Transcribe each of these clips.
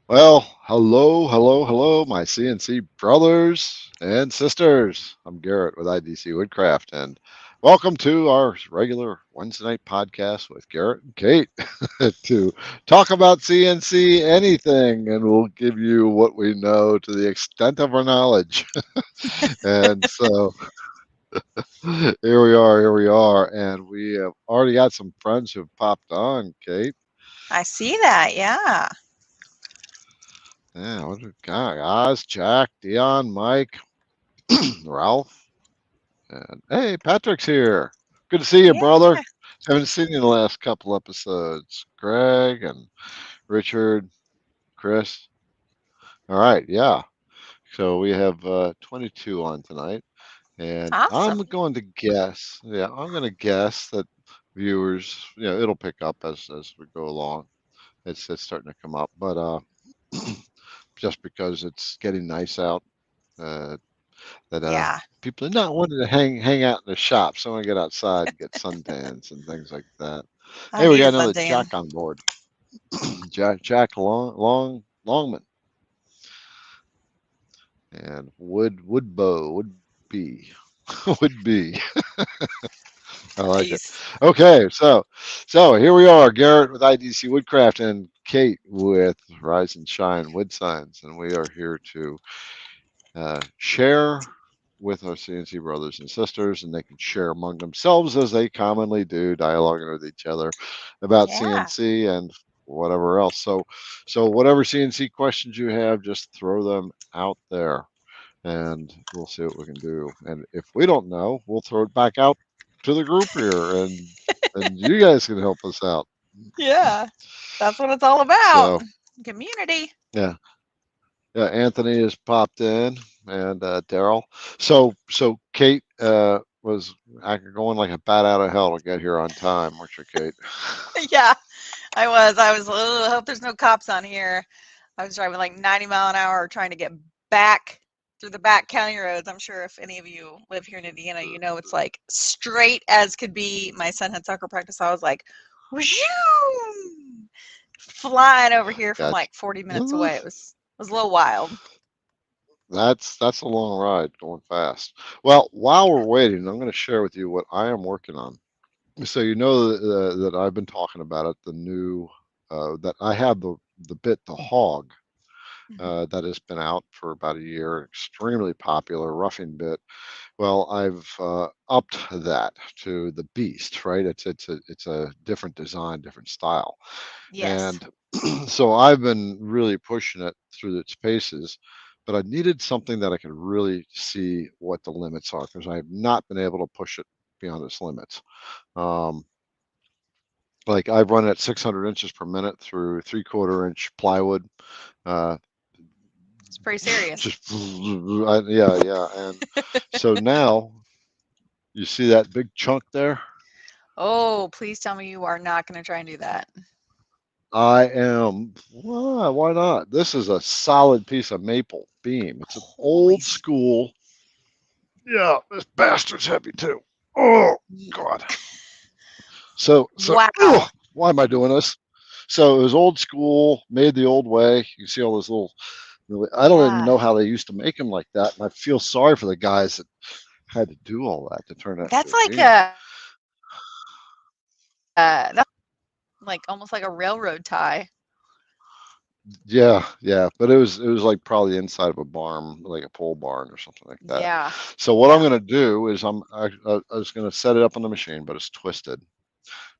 Well, hello, my CNC brothers and sisters. I'm Garrett with IDC Woodcraft, and welcome to our regular Wednesday night podcast with Garrett and Kate to talk about CNC anything, and we'll give you what we know to the extent of our knowledge. And so here we are, and we have already got some friends who've popped on, Kate. I see that. Yeah. Yeah, what do we got? Oz, Jack, Dion, Mike, Ralph. And hey, Patrick's here. Good to see you, brother. Yeah. Haven't seen you in the last couple episodes. Greg and Richard, Chris. All right, yeah. So we have 22 on tonight, and I'm Awesome. going to guess. Yeah, I'm going to guess that viewers, it'll pick up as we go along. It's starting to come up, but just because it's getting nice out, uh, that Yeah. people are not wanting to hang out in the shop. So I want to get outside and get suntans and things like that. I Hey, we need a got another suntan. Jack on board. Jack Longman and Wood be would be. I like it. Nice. Okay, so here we are, Garrett with IDC Woodcraft and Kate with Rise and Shine Wood Signs, and we are here to share with our CNC brothers and sisters, and they can share among themselves as they commonly do, dialoguing with each other about Yeah. CNC and whatever else. So whatever CNC questions you have, just throw them out there, and we'll see what we can do. And if we don't know, we'll throw it back out to the group here, and you guys can help us out. Yeah. That's what it's all about. So Community. yeah. Yeah, Anthony has popped in, and Daryl. So Kate was going like a bat out of hell to get here on time, weren't you, Kate? Yeah. I was, oh, I hope there's no cops on here. I was driving like 90 mile an hour trying to get back through the back county roads. I'm sure if any of you live here in Indiana, you know it's like straight as could be. My son had soccer practice. So I was like, whoosh, flying over here from Gotcha. like 40 minutes away. It was a little wild. That's a long ride going fast. Well, while we're waiting, I'm going to share with you what I am working on. So you know that I've been talking about it, the new that I have the bit, the hog, Mhm. that has been out for about a year, extremely popular roughing bit. Well, I've upped that to the beast, right? It's a different design, different style, Yes. and so I've been really pushing it through its paces. But I needed something that I could really see what the limits are because I have not been able to push it beyond its limits. Um, like I've run it at 600 inches per minute through 3/4 inch plywood. Uh, It's pretty serious. just yeah. And so now you see that big chunk there? Oh, please tell me you are not going to try and do that. I am. Why not? This is a solid piece of maple beam. It's an Holy. old school. Yeah, this bastard's heavy too. Oh Ye- God. So Wow. why am I doing this? So it was old school, made the old way. You see all those little. I don't even Yeah. know how they used to make them like that, and I feel sorry for the guys that had to do all that to turn that into That's a like beam. that's like almost like a railroad tie. Yeah, but it was like probably inside of a barn, like a pole barn or something like that. Yeah. So what I'm Yeah. gonna do is I was gonna set it up on the machine, but it's twisted,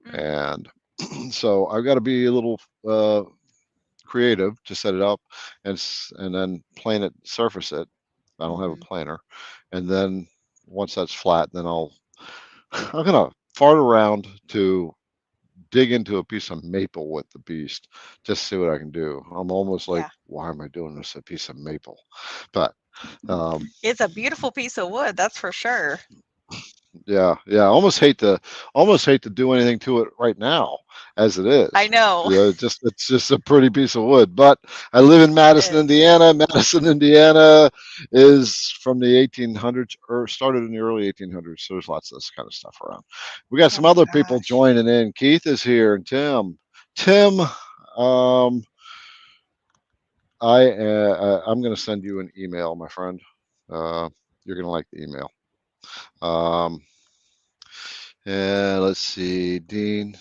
Mm, and so I've got to be a little creative to set it up and then plane it, surface it. I don't have a mhm. planer, and then once that's flat, then I'm gonna fart around to dig into a piece of maple with the beast, just see what I can do. I'm almost like, Yeah. why am I doing this? A piece of maple, but um, It's a beautiful piece of wood, that's for sure. yeah. Almost hate to do anything to it right now, as it I is. know. It's just a pretty piece of wood. But I live in It Madison, is. Indiana. Madison, Indiana is from the 1800s or started in the early 1800s. So there's lots of this kind of stuff around. We got Oh some my other people gosh. joining in. Keith is here and Tim. Tim, um, I'm going to send you an email, my friend. You're going to like the email. Um, and let's see, Dean,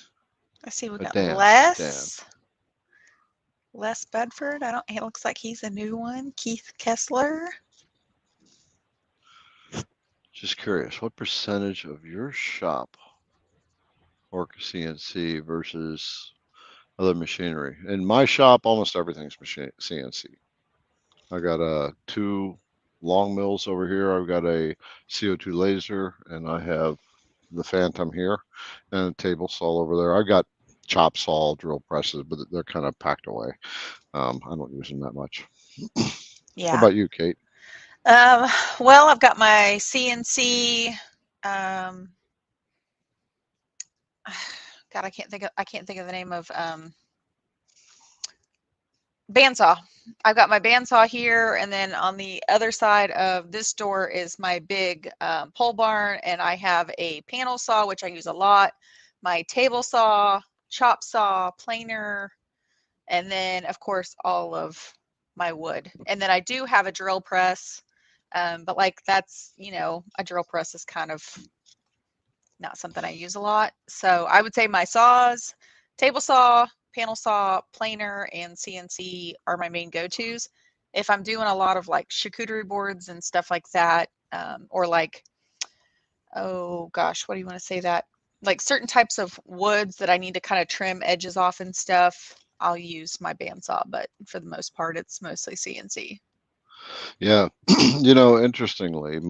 I see we got Dan, Dan. Les Bedford. I don't. It looks like he's a new one. Keith Kessler. Just curious, what percentage of your shop work CNC versus other machinery? In my shop, almost everything's machine CNC. I got two long mills over here. I've got a CO2 laser, and I have the Phantom here, and a table saw over there. I got chop saw drill presses, but they're kind of packed away. I don't use them that much. How Yeah. about you, Kate? Well, I've got my CNC. Um, God, I can't think of the name of bandsaw. I've got my bandsaw here, and then on the other side of this door is my big pole barn, and I have a panel saw, which I use a lot, my table saw, chop saw, planer, and then of course all of my wood. And then I do have a drill press, but like that's, a drill press is kind of not something I use a lot. So I would say my saws, table saw, panel saw, planer, and CNC are my main go-tos. If I'm doing a lot of like charcuterie boards and stuff like that, or like, oh gosh, what do you want to say that? Like certain types of woods that I need to kind of trim edges off and stuff, I'll use my bandsaw, but for the most part, it's mostly CNC. Yeah, interestingly,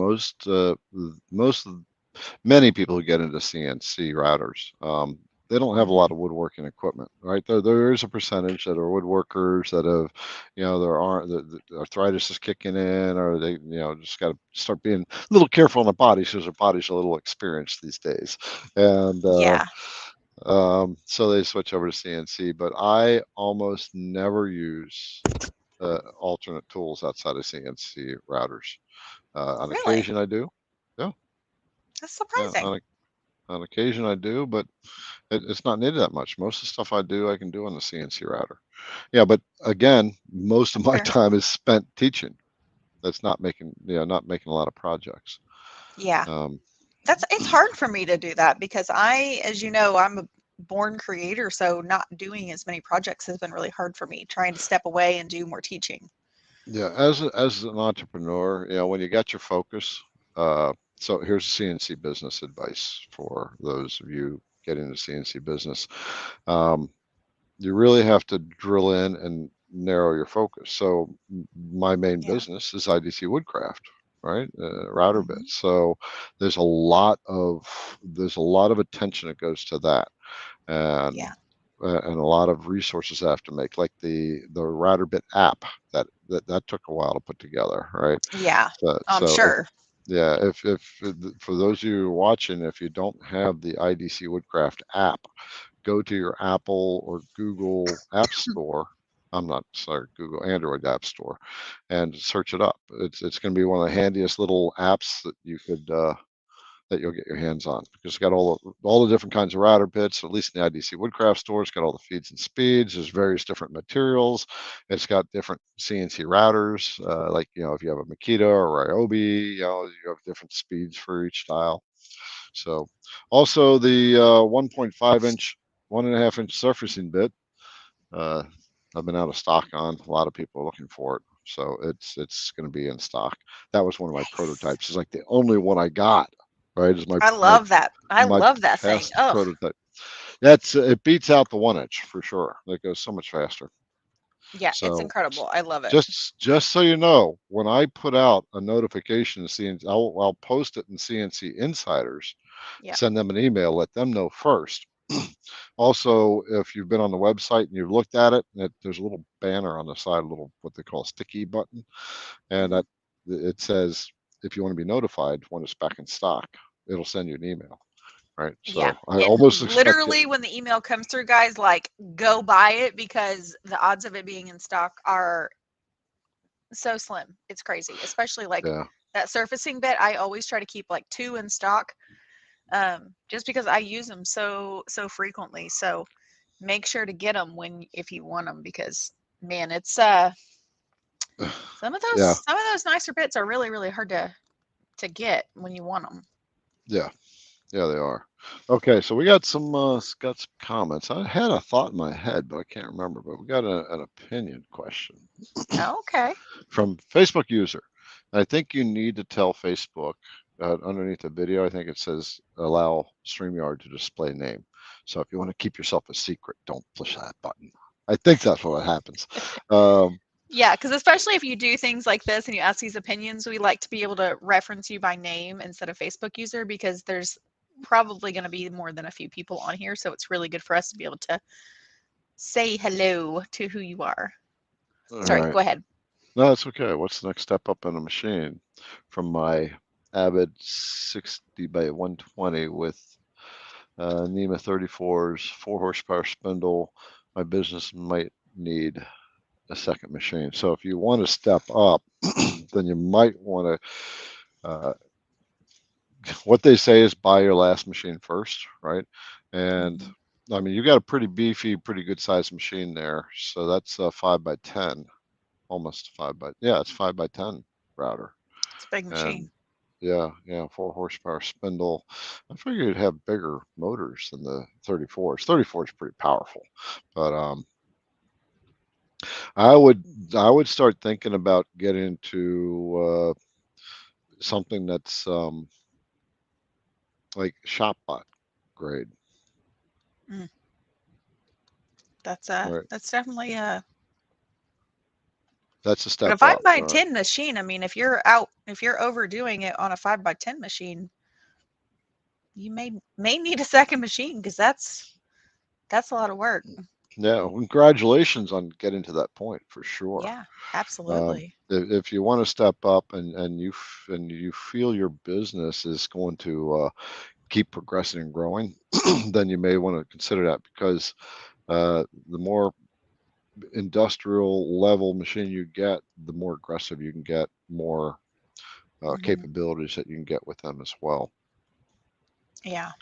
many people who get into CNC routers, they don't have a lot Mm-hmm. of woodworking equipment, right? There is a percentage that are woodworkers that have, there aren't the arthritis is kicking in, or they, just got to start being a little careful on the body because their body's a little experienced these days, and Yeah, so they switch over to CNC. But I almost never use alternate tools outside of CNC routers. On really? occasion, I do. Yeah, That's yeah. surprising. On occasion, I do, but it's not needed that much. Most of the stuff I do, I can do on the CNC router. Yeah, but again, most of That's my fair. time is spent teaching. That's not making a lot of projects. Yeah. Um, It's hard for me to do that because as you know, I'm a born creator, so not doing as many projects has been really hard for me, trying to step away and do more teaching. yeah, as an entrepreneur, when you got your focus, so here's CNC business advice for those of you getting into CNC business. Um, you really have to drill in and narrow your focus. So my main Yeah. business is IDC Woodcraft, right? Router Hmm. bits. So there's a lot of attention that goes to that, and Yeah. and a lot of resources I have to make, like the router bit app that took a while to put together, right? Yeah. I'm So sure. yeah, if for those of you watching, if you don't have the IDC Woodcraft app, go to your Apple or Google App Store. I'm not sorry, Google Android App Store, and search it up. It's going to be one of the handiest little apps that you could that you'll get your hands on, because it's got all the different kinds of router bits. At least in the IDC Woodcraft store, it's got all the feeds and speeds. There's various different materials. It's got different CNC routers, like if you have a Makita or Ryobi, you have different speeds for each style. So also the 1.5 inch, 1.5 inch surfacing bit. Uh, I've been out of stock on. A lot of people are looking for it, so it's going to be in stock. That was one of my Nice. prototypes. It's like the only one I got. Right, is my I my love that. I my love that thing. test Oh, prototype. That's it beats out the 1 inch for sure. It goes so much faster. yeah, it's So incredible. I love it. just so you know, when I put out a notification to CNC, I'll post it in CNC Insiders, Yeah. send them an email, let them know first. Also, if you've been on the website and you've looked at it, there's a little banner on the side, a little what they call a sticky button, and Hmm. that it says if you want to be notified when it's back in stock, it'll send you an email, right? Yeah. So I And almost expect it. literally, when the email comes through, guys, like go buy it because the odds of it being in stock are so slim. It's crazy, especially like Yeah, that surfacing bit. I always try to keep like two in stock, just because I use them so frequently. So make sure to get them if you want them, because man, it's Yeah, Some of those nicer bits are really, really hard to get when you want them. yeah, yeah, they are. Okay, so we got some comments. I had a thought in my head, but I can't remember. But we got an opinion question Okay. from Facebook user. I think you need to tell Facebook underneath the video. I think it says allow StreamYard to display name. So if you want to keep yourself a secret, don't push that button. I think that's what happens. Um, Yeah, because especially if you do things like this and you ask these opinions, we like to be able to reference you by name instead of Facebook user because there's probably going to be more than a few people on here. So it's really good for us to be able to say hello to who you are. all Sorry, right. go ahead. No, it's okay. What's the next step up in a machine? From my Avid 60 by 120 with NEMA 34s, 4 horsepower spindle. My business might need a second machine. So if you want to step up, then you might want to, what they say is buy your last machine first, right? And Mhm. I mean, you got a pretty beefy, pretty good sized machine there. So that's a 5 by 10, almost 5 by, yeah, it's 5 by 10 router. It's a big And machine. yeah, yeah, 4 horsepower spindle. I figured you'd have bigger motors than the 34s. 34 is pretty powerful, but I would I would start thinking about getting into something that's like ShopBot grade, Mm, right? that's definitely That's a but a step five up, by right? ten machine. I mean, if you're overdoing it on a 5 by 10 machine, you may need a second machine because that's a lot of work. Yeah, well, congratulations on getting to that point for sure. Yeah, absolutely. If you want to step up and you feel your business is going to keep progressing and growing, then you may want to consider that because the more industrial level machine you get, the more aggressive you can get, more Hmm. capabilities that you can get with them as well. Yeah,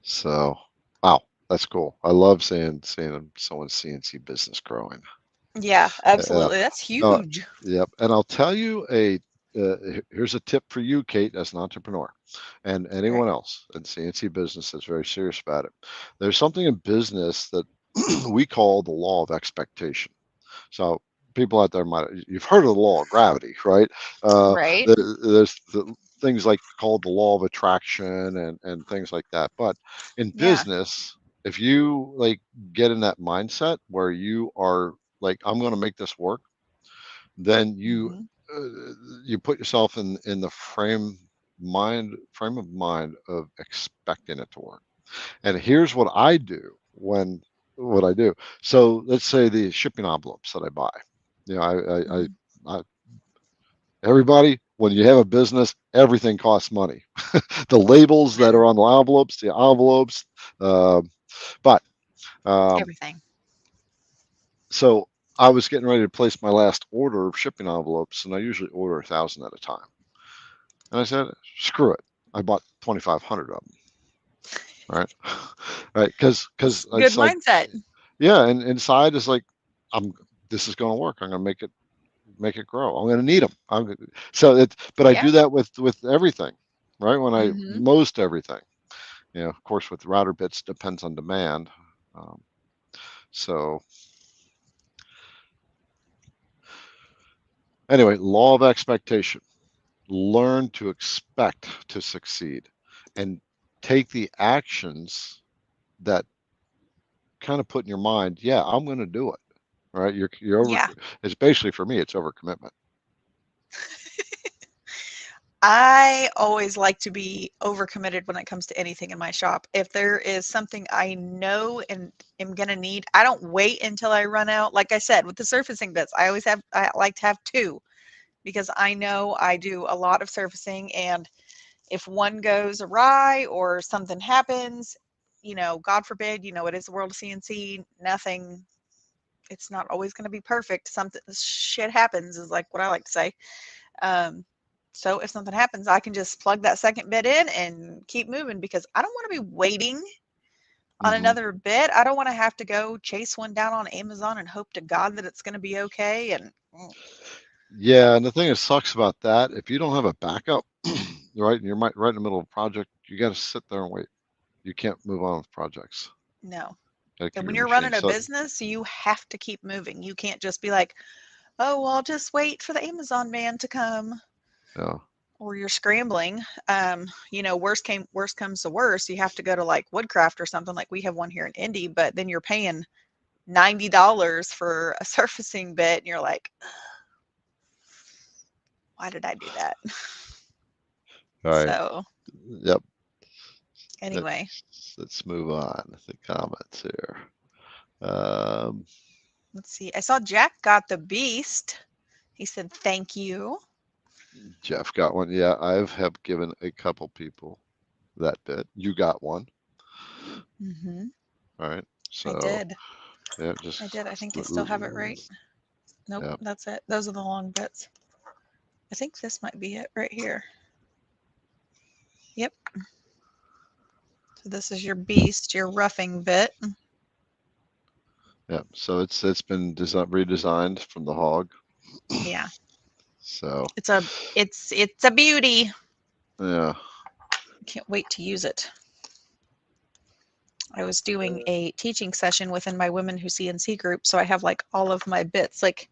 So, wow, that's cool. I love seeing someone's CNC business growing. yeah, Uh, absolutely. That's uh, huge. yep, and I'll tell you here's a tip for you, Kate, as an entrepreneur, and Okay. anyone else in CNC business that's very serious about it. There's something in business that we call the law of expectation. So people out there might you've heard of the law of gravity, right? Uh, Right. there's things like called the law of attraction and things like that. But in Yeah. business, if you like get in that mindset where you are like, I'm going to make this work, then Hmm. you put yourself in the frame of mind of expecting it to work. And here's what I do when what I do. So let's say the shipping envelopes that I buy. You know, Hmm. I everybody, when you have a business, everything costs money. The labels that are on the envelopes. Uh, but um, Everything. so I was getting ready to place my last order of shipping envelopes, and I usually order 1,000 at a time. And I said, screw it. I bought 2,500 of them. Right, right, because That's good it's like, mindset. yeah, and inside is like, I'm this is going to work. I'm going to make it grow. I'm going to need them. So it's but I Yeah. do that with everything, right? When I Hmm. most everything, you know, of course, with router bits depends on demand. Um, so anyway, law of expectation. Learn to expect to succeed, and take the actions that kind of put in your mind. Yeah, I'm going to do it. Right? You're over. Yeah. It's basically for me. It's overcommitment. I always like to be overcommitted when it comes to anything in my shop. If there is something I know and am gonna need, I don't wait until I run out. Like I said, with the surfacing bits, I like to have two because I know I do a lot of surfacing, and if one goes awry or something happens, God forbid, it is the world of CNC, nothing, it's not always going to be perfect. Something shit happens is like what I like to say. Um, so if something happens, I can just plug that second bit in and keep moving because I don't want to be waiting on Hmm. another bit. I don't want to have to go chase one down on Amazon and hope to God that it's going to be okay. And Yeah, and the thing that sucks about that, if you don't have a backup, right, and you're right in the middle of a project, you got to sit there and wait. You can't move on with projects. no. Got to keep And when your you're machine. running a So, business, you have to keep moving. You can't just be like, oh, well, I'll just wait for the Amazon man to come. yeah. Or you're scrambling. Worst comes to worst, you have to go to like Woodcraft or something. Like we have one here in Indy, but then you're paying $90 for a surfacing bit, and you're like, why did I do that? All right. So Yep. anyway, Let's move on to the comments here. Um, let's see. I saw Jack got the beast. He said thank you. Jeff got one. Yeah, have given a couple people that bit. You got one. Mm-hmm. All right. I So did. yeah, I just did. I think I still have it right. Nope, yeah. that's it. Those are the long bits. I think this might be it right here. Yep. So this is your beast, your roughing bit. Yeah. So it's been redesigned from the hog. Yeah. So It's a beauty. yeah. Can't wait to use it. I was doing a teaching session within my Women Who CNC group, so I have like all of my bits like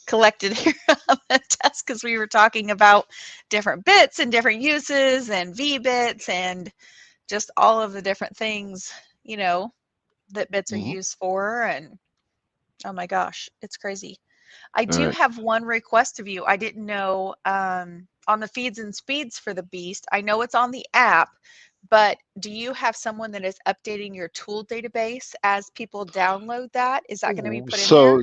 collected here on the desk because we were talking about different bits and different uses and V bits and just all of the different things, that bits are Hmm. used for. And oh my gosh, it's crazy. I All do right. have one request of you. I didn't know on the feeds and speeds for the beast. I know it's on the app, but do you have someone that is updating your tool database as people download that? Is that going to be put in there?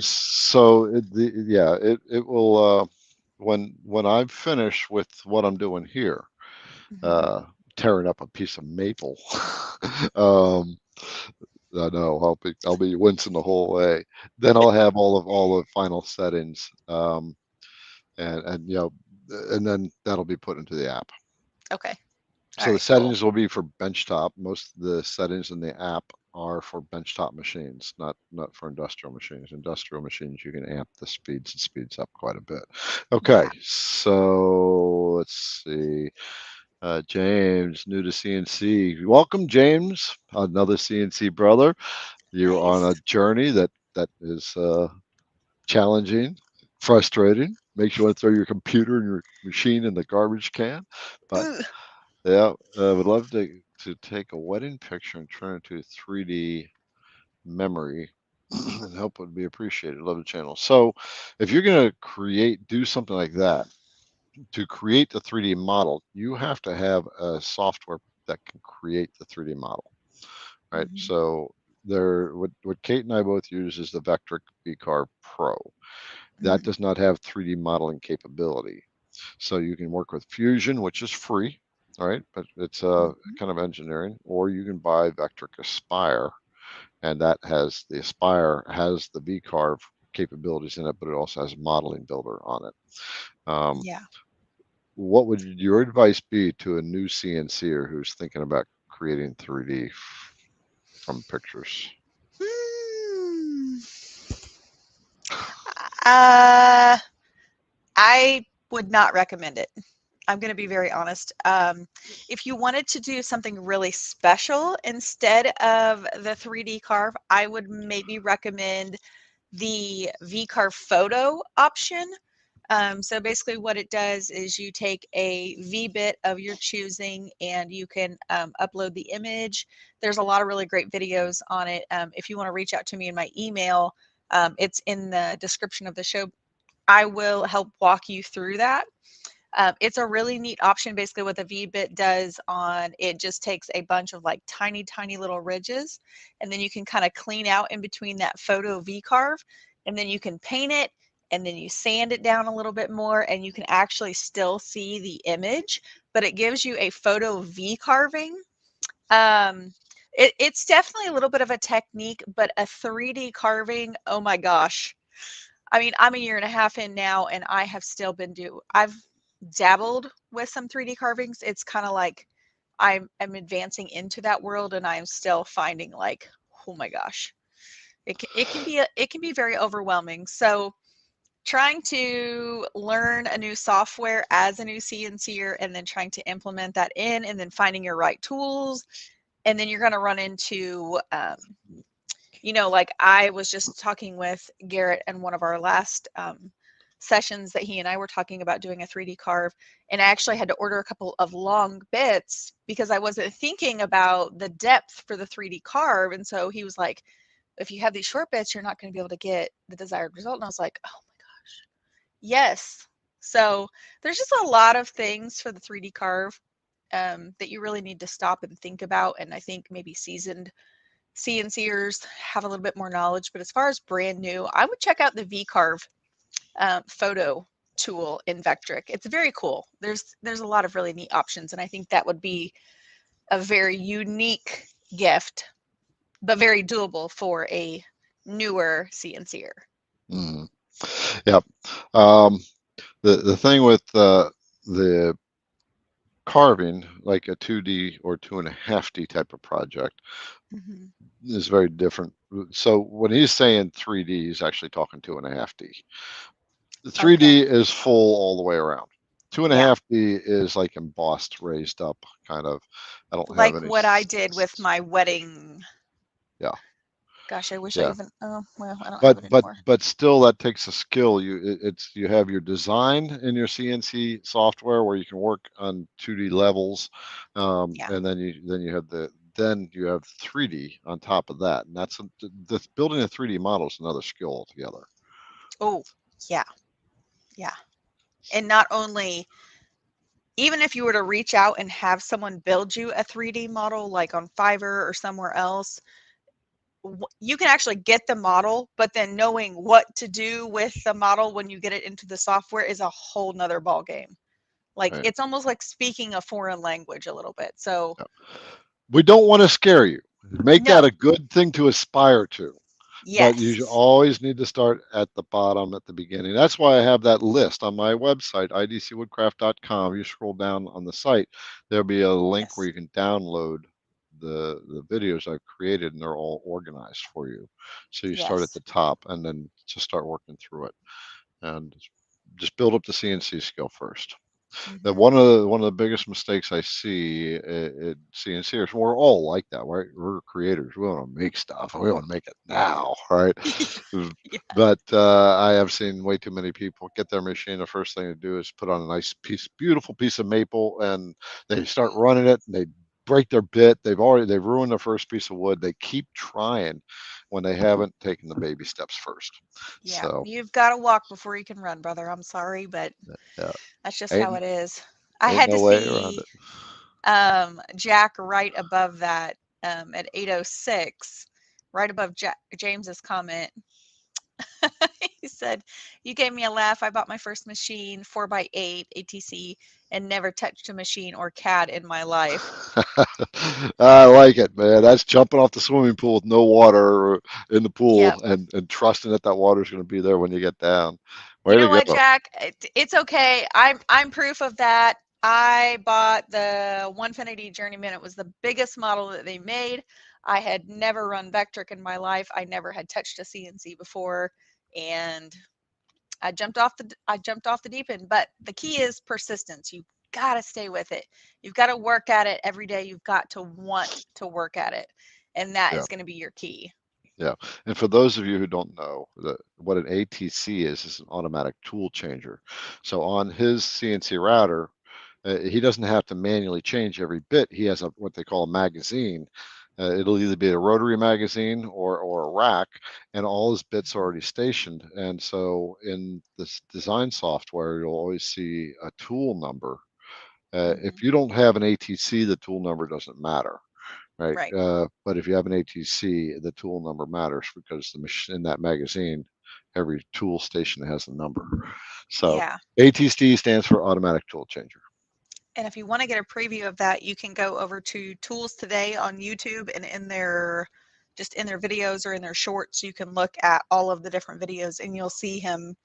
It will when I'm finished with what I'm doing here, Hmm. uh, tearing up a piece of maple. um, I know I'll be wincing the whole way. Then I'll have all the final settings, and and then that'll be put into the app. Okay. All So the right, cool. settings will be for benchtop. Most of the settings in the app are for benchtop machines, not for industrial machines. Industrial machines, you can amp the speeds. It speeds up quite a bit. Yeah. Okay, so let's see. James, new to CNC. Welcome, James, another CNC brother. You're on a Nice. journey that is challenging, frustrating. Makes you want to throw your computer and your machine in the garbage can, but Ugh. yeah, I would love to take a wedding picture and turn it into 3D memory, and help would be appreciated. Love the channel. So, if you're gonna do something like that, to create the 3D model, you have to have a software that can create the 3D model, right? Mhm. So what Kate and I both use is the Vectric VCarve Pro. That Mhm. does not have 3D modeling capability. So you can work with Fusion, which is free, all right, but it's Mhm. kind of engineering, or you can buy Vectric Aspire, and the Aspire has the VCarve capabilities in it, but it also has a modeling builder on it. Um, Yeah. what would your advice be to a new CNCer who's thinking about creating 3D from pictures? Hmm. Uh, I would not recommend it. I'm going to be very honest. If you wanted to do something really special instead of the 3D carve, I would maybe recommend the VCarve photo option. So basically what it does is you take a V-bit of your choosing and you can upload the image. There's a lot of really great videos on it. If you want to reach out to me in my email, it's in the description of the show. I will help walk you through that. It's a really neat option. Basically what the V-bit does on it just takes a bunch of like tiny, tiny little ridges, and then you can kind of clean out in between that photo V-carve, and then you can paint it, and then you sand it down a little bit more, and you can actually still see the image, but it gives you a photo V-carving. It's definitely a little bit of a technique, but a 3D carving, oh my gosh. I mean, I'm a year and a half in now, and I've dabbled with some 3D carvings. It's kind of like I'm advancing into that world, and I'm still finding like, oh my gosh, it can be very overwhelming. So trying to learn a new software as a new CNCer, and then trying to implement that in, and then finding your right tools, and then you're going to run into like I was just talking with Garrett in one of our last sessions that he and I were talking about doing a 3D carve, and I actually had to order a couple of long bits because I wasn't thinking about the depth for the 3D carve. And so he was like, if you have these short bits, you're not going to be able to get the desired result. And I was like, oh my gosh, yes. So there's just a lot of things for the 3D carve that you really need to stop and think about. And I think maybe seasoned CNCers have a little bit more knowledge. But as far as brand new, I would check out the V-Carve photo tool in Vectric. It's very cool. There's a lot of really neat options, and I think that would be a very unique gift, but very doable for a newer CNCer. Mm. Yep. The thing with the carving, like a 2D or 2.5D type of project, is very different. So when he's saying 3D, he's actually talking 2.5D. The 3D is full all the way around. 2.5D is like embossed, raised up, kind of. I don't have Like any. what I did with my wedding. Yeah. Gosh, I wish I Yeah. even. Oh well, I don't have it anymore. But still, that takes a skill. You have your design in your CNC software where you can work on 2D levels, Yeah. and then you have 3D on top of that, and the building a 3D model is another skill altogether. Oh, yeah. Yeah. And not only, even if you were to reach out and have someone build you a 3D model, like on Fiverr or somewhere else, you can actually get the model, but then knowing what to do with the model when you get it into the software is a whole nother ball game. Like Right. it's almost like speaking a foreign language a little bit. So Yeah. We don't want to scare you. Make that no. a good thing to aspire to. But you should Yes. always need to start at the bottom at the beginning. That's why I have that list on my website, idcwoodcraft.com. You scroll down on the site, there'll be a link where Yes. you can download the videos I've created, and they're all organized for you. So you start at Yes. the top and then just start working through it, and just build up the CNC skill first. That Mm-hmm. one of the biggest mistakes I see at CNCers, we're all like that, right? We're creators. We want to make stuff, and we want to make it now, right? Yeah. But I have seen way too many people get their machine. The first thing to do is put on a nice beautiful piece of maple, and they start running it, and they break their bit. They've ruined the first piece of wood. They keep trying when they haven't taken the baby steps first. Yeah. So You've got to walk before you can run, brother. I'm sorry, but yeah, that's just how ain't it is. I ain't had to no way around see it. Jack right above that at 8:06, right above James's comment. He said, "You gave me a laugh. I bought my first machine, 4x8 ATC, and never touched a machine or CAD in my life." I like it, man. That's jumping off the swimming pool with no water in the Yep. pool, and trusting that water's going to be there when you get down. You Way know to what, go. Jack? It's okay. I'm proof of that. I bought the 150 Journeyman. It was the biggest model that they made. I had never run Vectric in my life. I never had touched a CNC before, and I jumped off the deep end. But the key is persistence. You got to stay with it. You've got to work at it every day. You've got to want to work at it, and that Yeah, is going to be your key. yeah. And for those of you who don't know, what an ATC is an automatic tool changer. So on his CNC router, he doesn't have to manually change every bit. He has what they call a magazine. It'll either be a rotary magazine or a rack, and all his bits are already stationed. And so in this design software, you'll always see a tool number. Mm-hmm. If you don't have an ATC, the tool number doesn't matter, right? Right. But if you have an ATC, the tool number matters because the machine in that magazine, every tool station has a number. So Yeah. ATC stands for automatic tool changer. And if you want to get a preview of that, you can go over to Tools Today on YouTube, and in their videos or in their shorts, you can look at all of the different videos, and you'll see him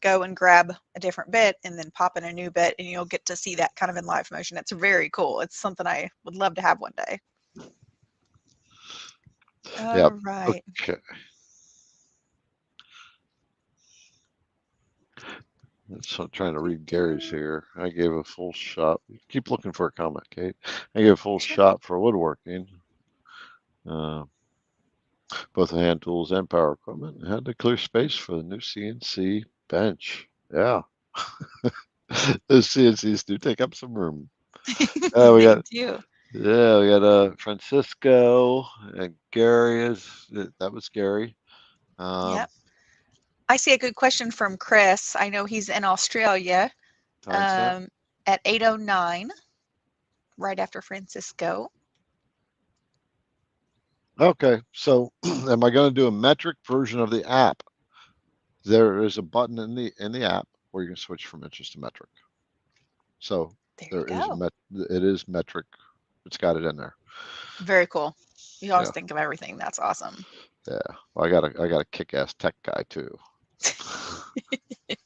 go and grab a different bit and then pop in a new bit, and you'll get to see that kind of in live motion. It's very cool. It's something I would love to have one day. All Yep. right. Okay. So I'm trying to read Gary's here. I gave a full shot. Keep looking for a comment, Kate. I gave a full Sure. shot for woodworking, uh, both hand tools and power equipment. I had to clear space for the new CNC bench. Yeah, those CNCs do take up some room. We They got do. we got Francisco and Gary that was Gary. Um, Yep. I see a good question from Chris. I know he's in Australia, timestamp. at 8:09, right after Francisco. Okay, so am I going to do a metric version of the app? There is a button in the app where you can switch from inches to metric. So There you there is go. it is metric. It's got it in there. Very cool. You always Yeah, think of everything. That's awesome. yeah. Well, I got a kick-ass tech guy too.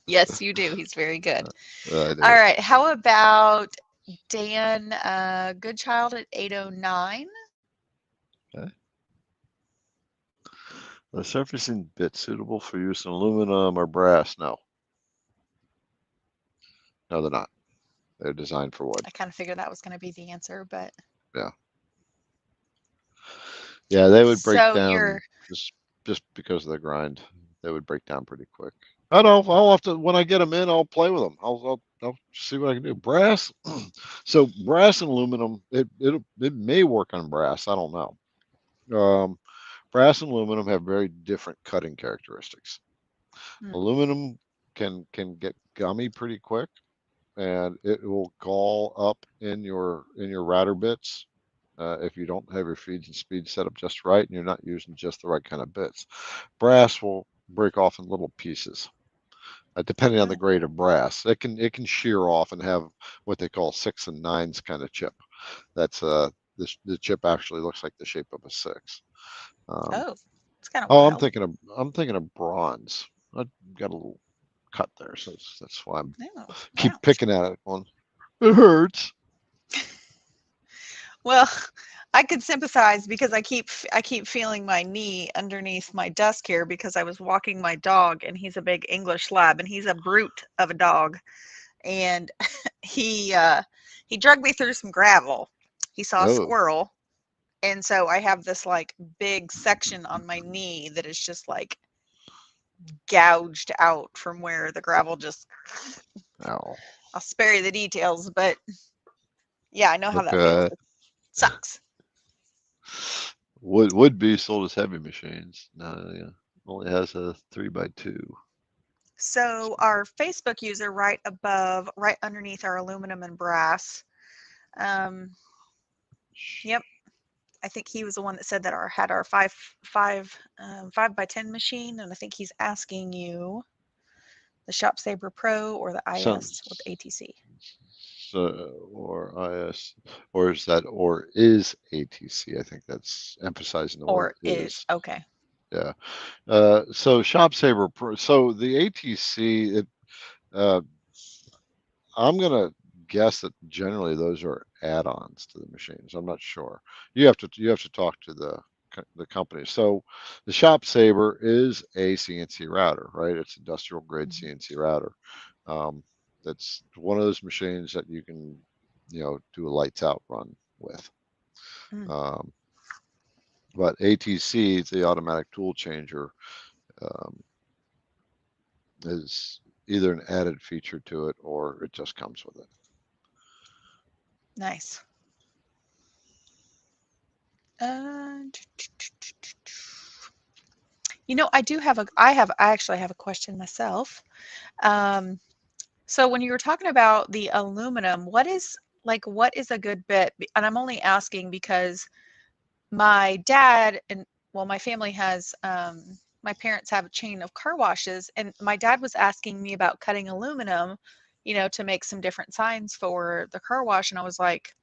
Yes, you do. He's very good. I All do. right. How about Dan Goodchild at 8:09? Okay. The surfacing bit suitable for use in aluminum or brass? No, no, they're not. They're designed for wood. I kind of figured that was going to be the answer, but Yeah, yeah. They would break so down you're just because of the grind. They would break down pretty quick. I don't know. I'll have to when I get them in. I'll play with them. I'll see what I can do. Brass. So brass and aluminum. It may work on brass. I don't know. Brass and aluminum have very different cutting characteristics. hmm, Aluminum can get gummy pretty quick, and it will gall up in your router bits if you don't have your feeds and speeds set up just right, and you're not using just the right kind of bits. Brass will break off in little pieces. Depending on the oh, grade of brass, it can shear off and have what they call six and nines kind of chip. That's the chip actually looks like the shape of a six. Um, oh, it's kind of oh, wild. I'm thinking of bronze. I got a little cut there, so that's why I'm Oh, keep wow. picking at it. Going, it hurts. Well, I could sympathize because I keep feeling my knee underneath my desk here because I was walking my dog, and he's a big English lab, and he's a brute of a dog, and he dragged me through some gravel. He saw a Oh, squirrel, and so I have this like big section on my knee that is just like gouged out from where the gravel just. ow. I'll spare you the details, but yeah, I know how that feels. Okay. It sucks. Would be sold as heavy machines. No, yeah, only has a 3x2. So our Facebook user right above, right underneath our aluminum and brass. Um, yep, I think he was the one that said that our had our 5x10 machine, and I think he's asking you the Shop Saber Pro or the IS with Sounds ATC. so or IS or is that or is ATC? I think that's emphasizing the word Or is is. okay. Yeah. So Shop Saver Pro. So the ATC. Uh, I'm gonna guess that generally those are add-ons to the machines. I'm not sure. You have to talk to the company. So the Shop Saver is a CNC router, right? It's industrial grade Mhm. CNC router. Um, that's one of those machines that you can, do a lights out run with. Mm, Um, but ATC, the automatic tool changer, um, is either an added feature to it or it just comes with it. nice. You know, I actually have a question myself. Um, so when you were talking about the aluminum, what is a good bit? And I'm only asking because my dad and well, my family has my parents have a chain of car washes, and my dad was asking me about cutting aluminum, to make some different signs for the car wash, and I was like,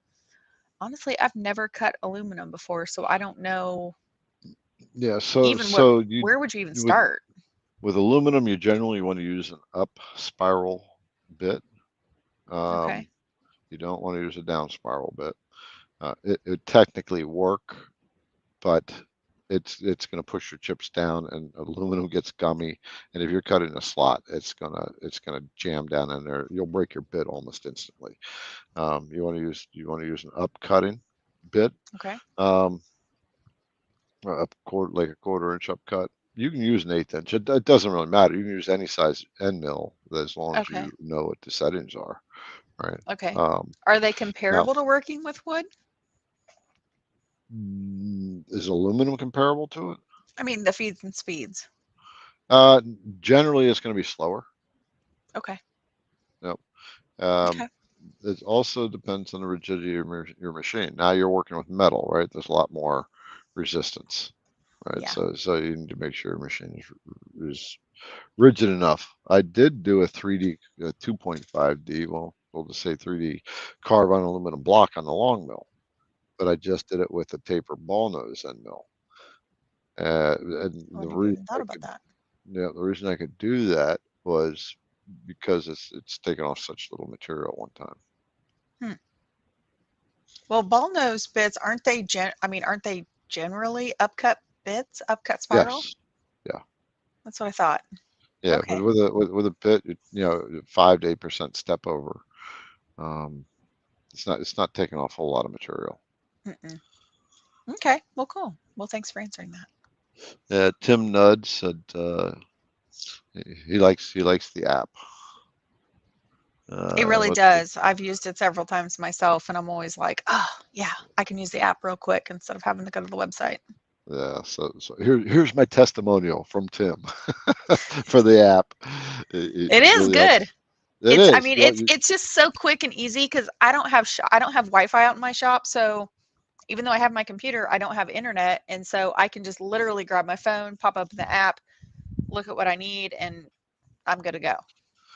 honestly, I've never cut aluminum before, so I don't know Yeah, even so where would you even you would start? With aluminum, you generally want to use an up spiral bit. Okay. Um, you don't want to use a down spiral bit. It would technically work, but it's going to push your chips down, and aluminum gets gummy. And if you're cutting a slot, it's gonna jam down in there. You'll break your bit almost instantly. You want to use an up cutting bit. Okay. Um, up quarter, like a quarter-inch up cut. You can use an eighth inch. It doesn't really matter. You can use any size end mill as long as Okay. you know what the settings are, right? Okay. Um, Are they Now, comparable to working with wood? is aluminum comparable to it? I mean, the feeds and speeds. Uh, Generally, it's going to be slower. Okay. Yep. Um, Okay. it also depends on the rigidity of your machine. Now you're working with metal, right? There's a lot more resistance, right? Yeah. So you need to make sure your machine is rigid enough. I did do a 3D, 2.5D, well, we'll just say 3D carve on aluminum block on the long mill, but I just did it with a taper ball nose end mill. And I the wouldn't have reason even thought about that. the reason I could do that was because it's taken off such little material one time. Hmm. Well, ball nose bits aren't they? Aren't they generally upcut bits, upcut spiral? Yes. Yeah. That's what I thought. Yeah. But Okay. with a bit, 5 to 8% step over. Um, it's not taking off a whole lot of material. Mm-mm. Okay. Well, cool. Well, thanks for answering that. Yeah, Tim Nudd said he likes the app. It really What does. I've used it several times myself, and I'm always like, oh, yeah, I can use the app real quick instead of having to go to the website. Yeah, so here's my testimonial from Tim for the app. It It is really helps. good. It is. Well, It's just so quick and easy because I don't have Wi-Fi out in my shop, so even though I have my computer, I don't have internet, and so I can just literally grab my phone, pop up the app, look at what I need, and I'm good to go.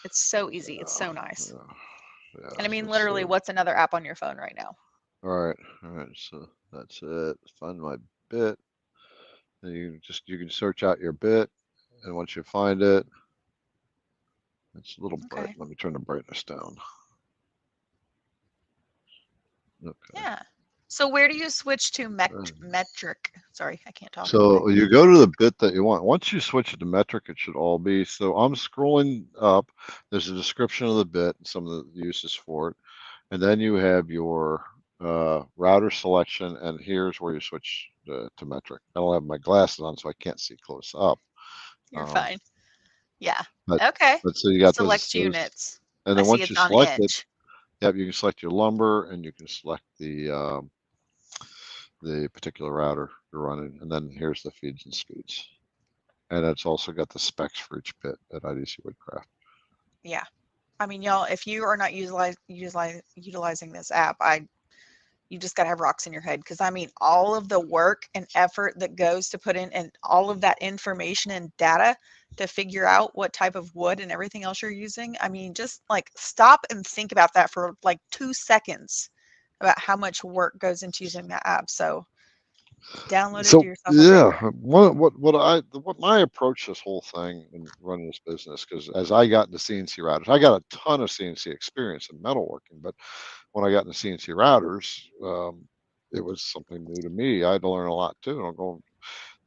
It's so easy. It's so nice. yeah, yeah. And I mean, It's literally, what's another app on your phone right now? all right. So that's it. Find my bit, and you can search out your bit, and once you find it, it's a little bright. Okay. Let me turn the brightness down. Okay. Yeah. So where do you switch to metric? Sorry, I can't talk today. So you go to the bit that you want. Once you switch it to metric, it should all be. So I'm scrolling up. There's a description of the bit and some of the uses for it. And then you have your router selection. And here's where you switch to metric. I don't have my glasses on, so I can't see close up. You're Um, fine. Yeah. but, Okay. but so you got Select those. units. And I then see once it's you on select it, inch. yep, you can select your lumber and you can select the particular router you're running. And then here's the feeds and speeds. And it's also got the specs for each bit at IDC Woodcraft. Yeah. I mean, y'all, if you are not utilizing this app, you just got to have rocks in your head because I mean, all of the work and effort that goes to put in and all of that information and data to figure out what type of wood and everything else you're using. I mean, just like stop and think about that for like 2 seconds about how much work goes into using that app. So download it, do So yourself a yeah, favor. what my approach to this whole thing in running this business, because as I got into CNC routers, I got a ton of CNC experience in metalworking, but when I got into CNC routers, it was something new to me. I had to learn a lot too. And I'm going,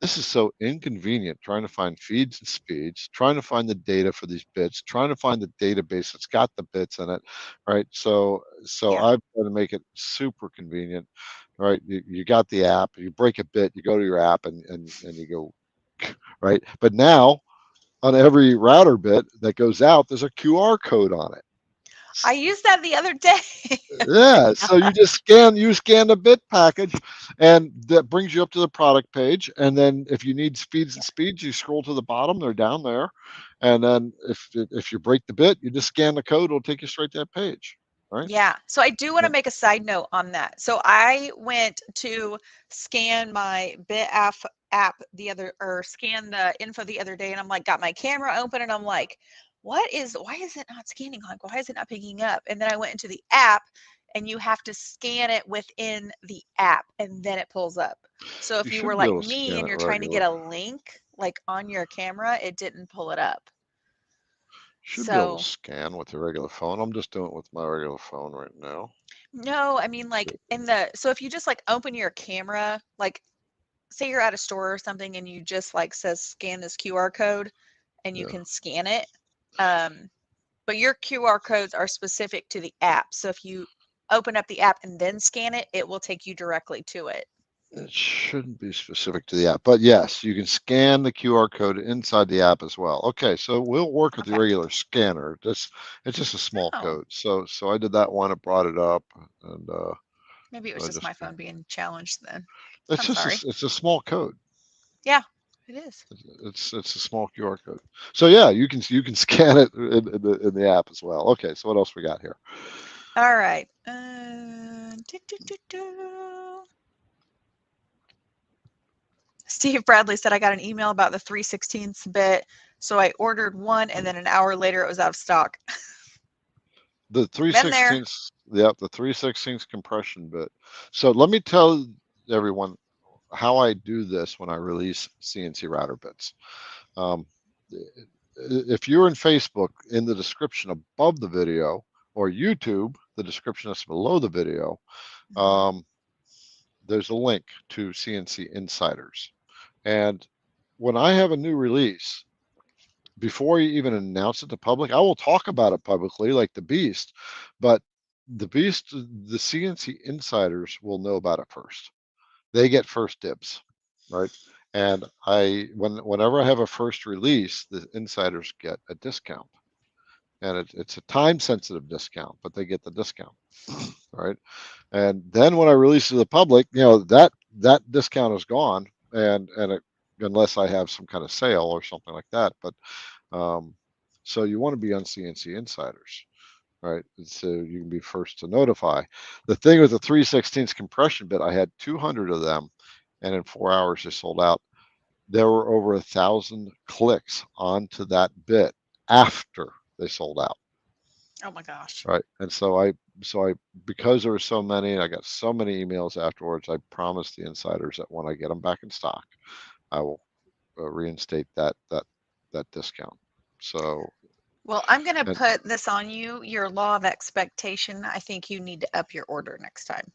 this is so inconvenient trying to find feeds and speeds, trying to find the data for these bits, trying to find the database that's got the bits in it, right? So Yeah. I've tried to make it super convenient, right? You got the app, you break a bit, you go to your app and you go, right? But now on every router bit that goes out, there's a QR code on it. I used that the other day. Yeah, so you scan the bit package, and that brings you up to the product page. And then if you need feeds and speeds, you scroll to the bottom; they're down there. And then if you break the bit, you just scan the code; it'll take you straight to that page, right? Yeah. So I do want to Yep. make a side note on that. So I went to scan my app or scan the info the other day, and I'm like, got my camera open, and I'm like, why is it not scanning? Like, why is it not picking up? And then I went into the app, and you have to scan it within the app, and then it pulls up. So You if you were should be like able to me scan and it you're trying to get regular. a link like on your camera, it didn't pull it up. Should be able to So scan with your regular phone. I'm just doing it with my regular phone right now. no, I mean like so if you just like open your camera, like say you're at a store or something and you just like says scan this QR code and you Yeah. can scan it. Um, but your QR codes are specific to the app. So if you open up the app and then scan it, it will take you directly to it. It shouldn't be specific to the app, but yes, you can scan the QR code inside the app as well. Okay, so we'll work with the Okay. regular scanner. It's just a small Oh, code. So I did that one. It brought it up, and maybe it so was I just just my phone being challenged then. it's I'm just sorry. it's a small code. Yeah, it is. It's a small QR code. So yeah, you can scan it in the app as well. Okay, so what else we got here? All right. Steve Bradley said I got an email about the 3/16 bit, so I ordered one, and then an hour later it was out of stock. The Been there. 3/16, yep, the 3/16 compression bit. So let me tell everyone how I do this when I release CNC router bits. Um, if you're in Facebook, in the description above the video, or YouTube, the description is below the video, um, there's a link to CNC Insiders. And when I have a new release, before you even announce it to public, I will talk about it publicly like the beast, but the CNC Insiders will know about it first. They get first dibs, right? And whenever I have a first release, the insiders get a discount, and it's a time sensitive discount, but they get the discount, right? And then when I release to the public, that discount is gone, and unless I have some kind of sale or something like that. But so you want to be on CNC Insiders, right? So you can be first to notify. The thing with the 3/16 compression bit, I had 200 of them, and in 4 hours they sold out. There were over 1,000 clicks onto that bit after they sold out, Oh my gosh. right? And so I because there were so many, and I got so many emails afterwards, I promised the insiders that when I get them back in stock, I will reinstate that discount. So Well, I'm going to and put this on you, your law of expectation. I think you need to up your order next time.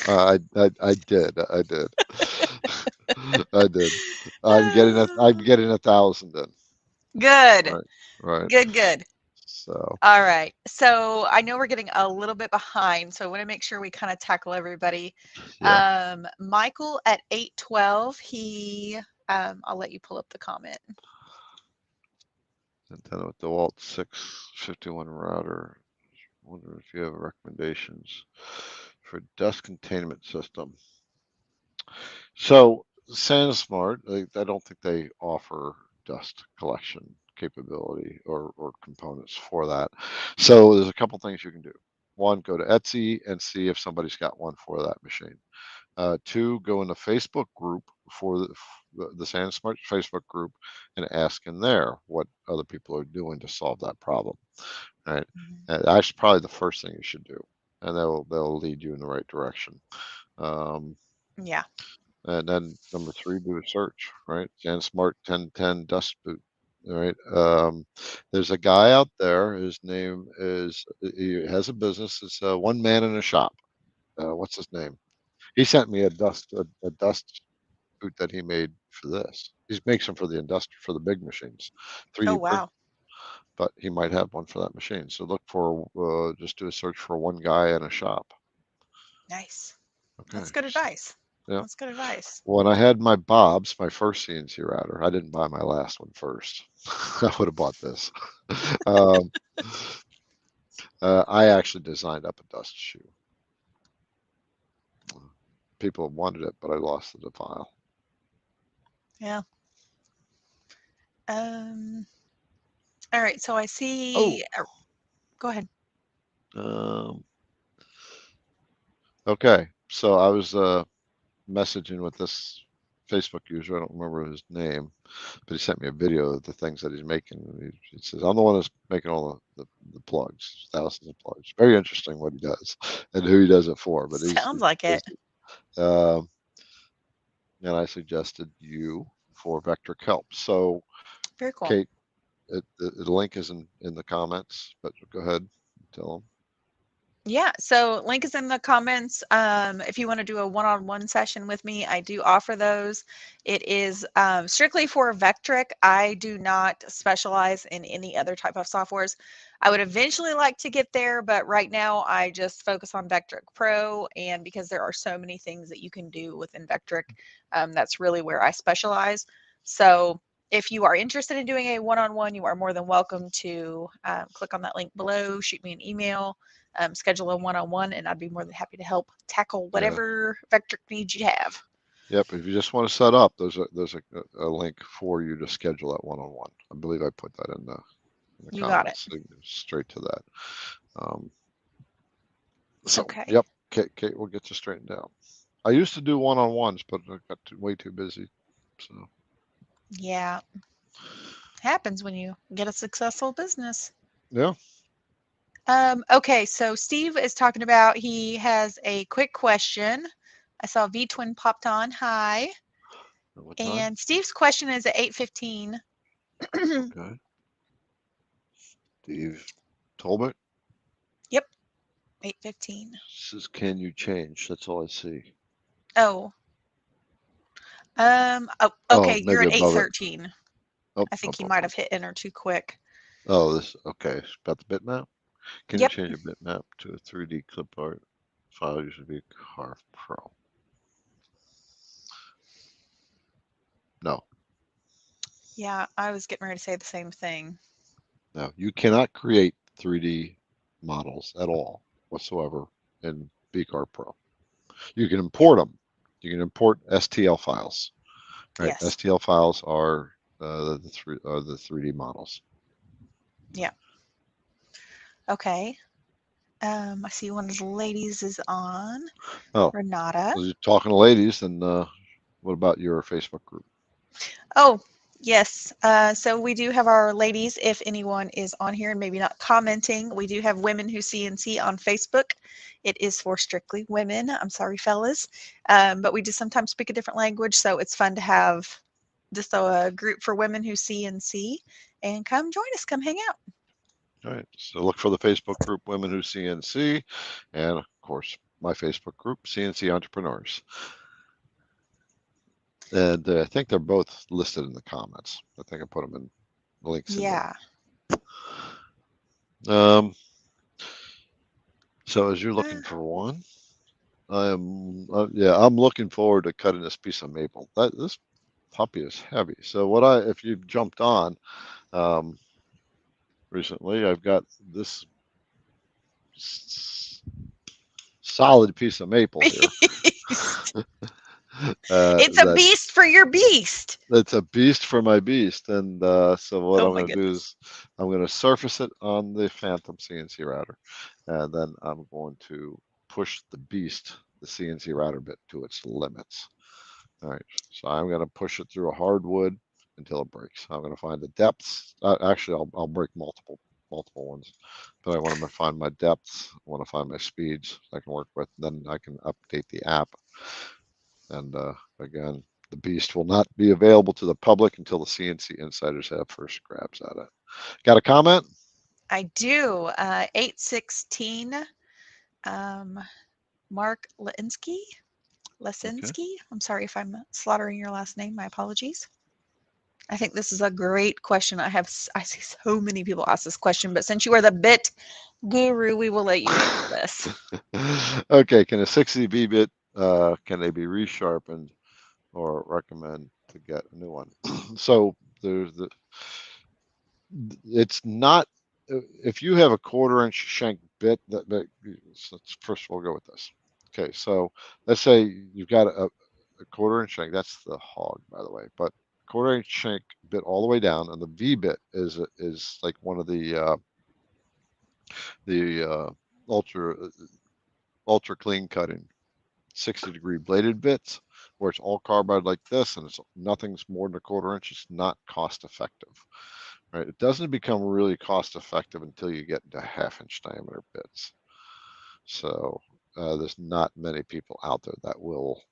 I did. I did. I'm getting 1,000 in. Good. Right. Right. Good, good. So All right. So I know we're getting a little bit behind, so I want to make sure we kind of tackle everybody. yeah. Michael at 812, I'll let you pull up the comment. And then with the Walt 651 router, I wonder if you have recommendations for dust containment system. So SandSmart, I don't think they offer dust collection capability or components for that. So there's a couple things you can do. One, go to Etsy and see if somebody's got one for that machine. Two, go in the Facebook group for the SandSmart Facebook group and ask in there what other people are doing to solve that problem. Right? And that's probably the first thing you should do, and they'll lead you in the right direction. Yeah. And then number three, do a search, right? SandSmart 1010 dust boot. All right. There's a guy out there. His name is, he has a business. It's one man in a shop. What's his name? He sent me a dust boot that he made for this. He makes them for for the big machines, Oh, 3D print, wow. but he might have one for that machine. So look for, just do a search for one guy in a shop. Nice. Okay. That's good advice. Yeah. That's good advice. When I had my Bob's, my first CNC router, I didn't buy my last one first. I would have bought this. um, I actually designed up a dust shoe. People wanted it, but I lost the file. Yeah. All right. So I see. Go ahead. Um, okay. So I was messaging with this Facebook user. I don't remember his name, but he sent me a video of the things that he's making. He says, I'm the one that's making all the plugs, thousands of plugs. Very interesting what he does and who he does it for. But Sounds like it. um, and I suggested you for Vectric help. So, Very cool. Kate, the link is in the comments, but go ahead, tell them. Yeah, so link is in the comments. If you want to do a one-on-one session with me, I do offer those. It is strictly for Vectric. I do not specialize in any other type of softwares. I would eventually like to get there, but right now I just focus on Vectric Pro, and because there are so many things that you can do within Vectric, that's really where I specialize. So if you are interested in doing a one-on-one, you are more than welcome to click on that link below, shoot me an email, schedule a one-on-one, and I'd be more than happy to help tackle Yeah. whatever Vectric needs you have. Yep. If you just want to set up, there's a link for you to schedule that one-on-one. I believe I put that in the You got it. comments. So straight to that. So Okay. yep, Kate will get you straightened out. I used to do one-on-ones, but I got way too busy. So Yeah. Happens when you get a successful business. yeah. Okay, so Steve is talking about he has a quick question. I saw V Twin popped on. Hi. What time? And Steve's question is at 8:15. Okay. Steve Tolbert Yep, 8:15. says, "Can you change?" That's all I see. Oh. Oh, Oh, okay, you're maybe at above it. 8:13. Oh, I think up, he up, might up. have hit enter too quick. Oh, this okay. It's about the bitmap. Can you Yep. change a bitmap to a 3D clip art file? Usually be Carve Pro. No, Yeah, I was getting ready to say the same thing. no. You cannot create 3D models at all whatsoever in VCarve Pro. You can import them. You can import STL files. Right? Yes. STL files are the 3D models. Yeah. Okay. I see one of the ladies is on. Oh, Renata. well, you're talking to ladies, then what about your Facebook group? Oh, yes. So we do have our ladies. If anyone is on here and maybe not commenting, we do have Women Who CNC on Facebook. It is for strictly women. I'm sorry, fellas. But we just sometimes speak a different language. So it's fun to have just a group for women who CNC, and come join us, come hang out. All right. So look for the Facebook group Women Who CNC, and of course my Facebook group CNC Entrepreneurs. And I think they're both listed in the comments. I think I put them in links in Yeah. there. So as you're looking for one, I'm looking forward to cutting this piece of maple. This puppy is heavy. So if you've jumped on um, recently, I've got this solid piece of maple here. It's a That beast for your beast. It's a beast for my beast. And so what Oh I'm my going to do goodness. is I'm going to surface it on the Phantom CNC router, and then I'm going to push the CNC router bit to its limits. All right, so I'm going to push it through a hardwood until it breaks. I'm going to find the depths. Actually, I'll break multiple ones, but I want to find my depths. I want to find my speeds I can work with. Then I can update the app. And again, the beast will not be available to the public until the CNC insiders have first grabs at it. Got a comment? I do. 816. Mark Lesinski. Okay. Lesinski. I'm sorry if I'm slaughtering your last name. My apologies. I think this is a great question. I see so many people ask this question, but since you are the bit guru, we will let you answer this. Okay. Can a 60B bit can they be resharpened or recommend to get a new one? So it's not if you have a 1/4 inch shank bit let's first we'll go with this. Okay, so let's say you've got a 1/4 inch shank. That's the hog, by the way, but 1/4 inch shank bit all the way down, and the V bit is like one of the ultra clean cutting 60-degree bladed bits where it's all carbide like this, and it's nothing's more than a 1/4 inch. It's not cost effective. Right? It doesn't become really cost effective until you get into 1/2 inch diameter bits. So there's not many people out there that will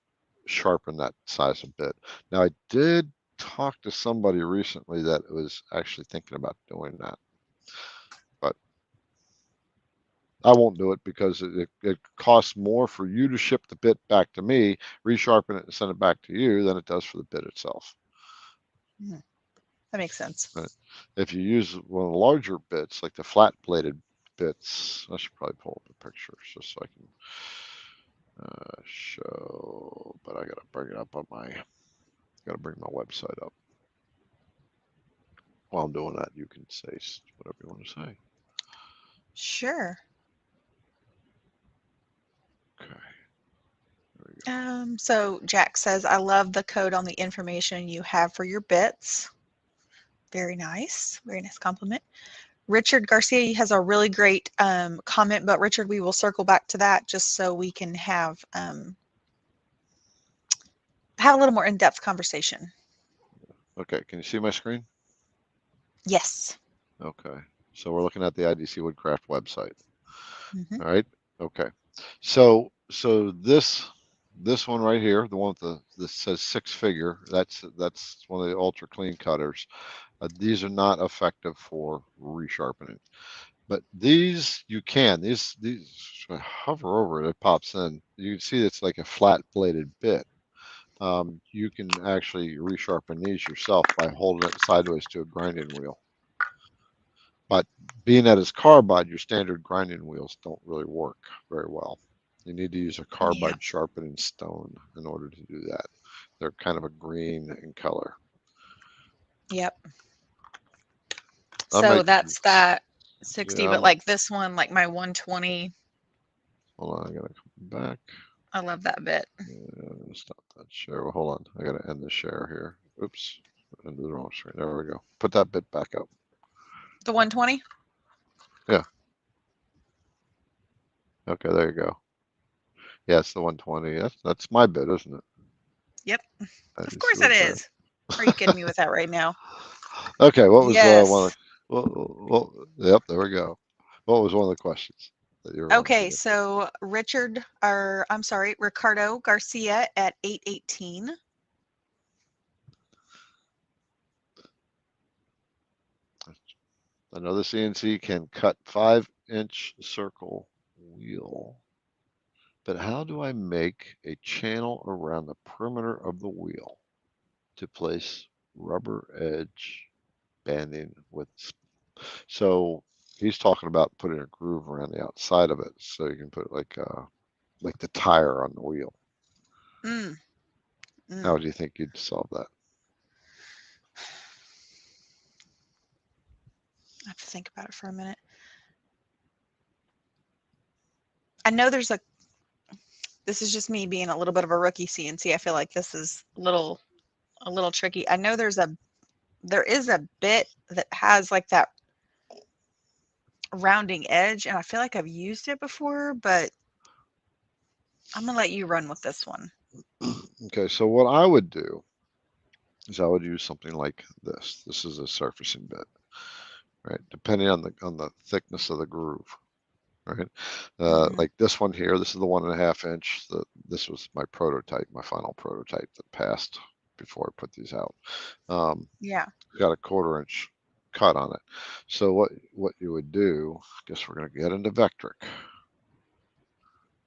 sharpen that size of bit. Now I did talked to somebody recently that was actually thinking about doing that, but I won't do it because it costs more for you to ship the bit back to me, resharpen it, and send it back to you than it does for the bit itself. That makes sense. But if you use one of the larger bits, like the flat bladed bits, I should probably pull up a picture just so I can show, but I gotta bring it up on gotta bring my website up. While I'm doing that, you can say whatever you want to say. Sure. Okay. So Jack says, I love the code on the information you have for your bits. Very nice. Very nice compliment. Richard Garcia has a really great comment, but Richard, we will circle back to that just so we can have a little more in-depth conversation. Okay, can you see my screen? Yes. Okay, so we're looking at the IDC Woodcraft website. Mm-hmm. All right. Okay. So this one right here, the one with this says 6-figure, that's one of the ultra clean cutters. These are not effective for resharpening. But these you can. These hover over it, it pops in. You can see it's like a flat bladed bit. You can actually resharpen these yourself by holding it sideways to a grinding wheel. But being that it's carbide, your standard grinding wheels don't really work very well. You need to use a carbide sharpening stone in order to do that. They're kind of a green in color. Yep. So that's that 60, but like this one, like my 120. Hold on, I gotta come back. I love that bit. Stop that share. Well, hold on. I gotta end the share here. Oops, into the wrong screen. There we go. Put that bit back up. The 120? Yeah. Okay, there you go. Yeah, it's the 120. That's my bit, isn't it? Yep. Of course it is. Are you kidding me with that right now? Okay, what was yes. one of well, yep, there we go. What was one of the questions that you were Okay, so Ricardo Garcia at 818. I know the CNC can cut 5-inch circle wheel, but how do I make a channel around the perimeter of the wheel to place rubber edge banding with? So he's talking about putting a groove around the outside of it, so you can put like the tire on the wheel. How do you think you'd solve that? I have to think about it for a minute. I know this is just me being a little bit of a rookie CNC. I feel like this is a little tricky. I know there is a bit that has like that rounding edge, and I feel like I've used it before, but I'm gonna let you run with this one. Okay, so what I would do is I would use something like this. This is a surfacing bit, right? Depending on the thickness of the groove, right? Like this one here, this is the 1.5 inch. This was my prototype, my final prototype that passed before I put these out. Yeah. Got a 1/4 inch cut on it. So what you would do, I guess we're gonna get into Vectric.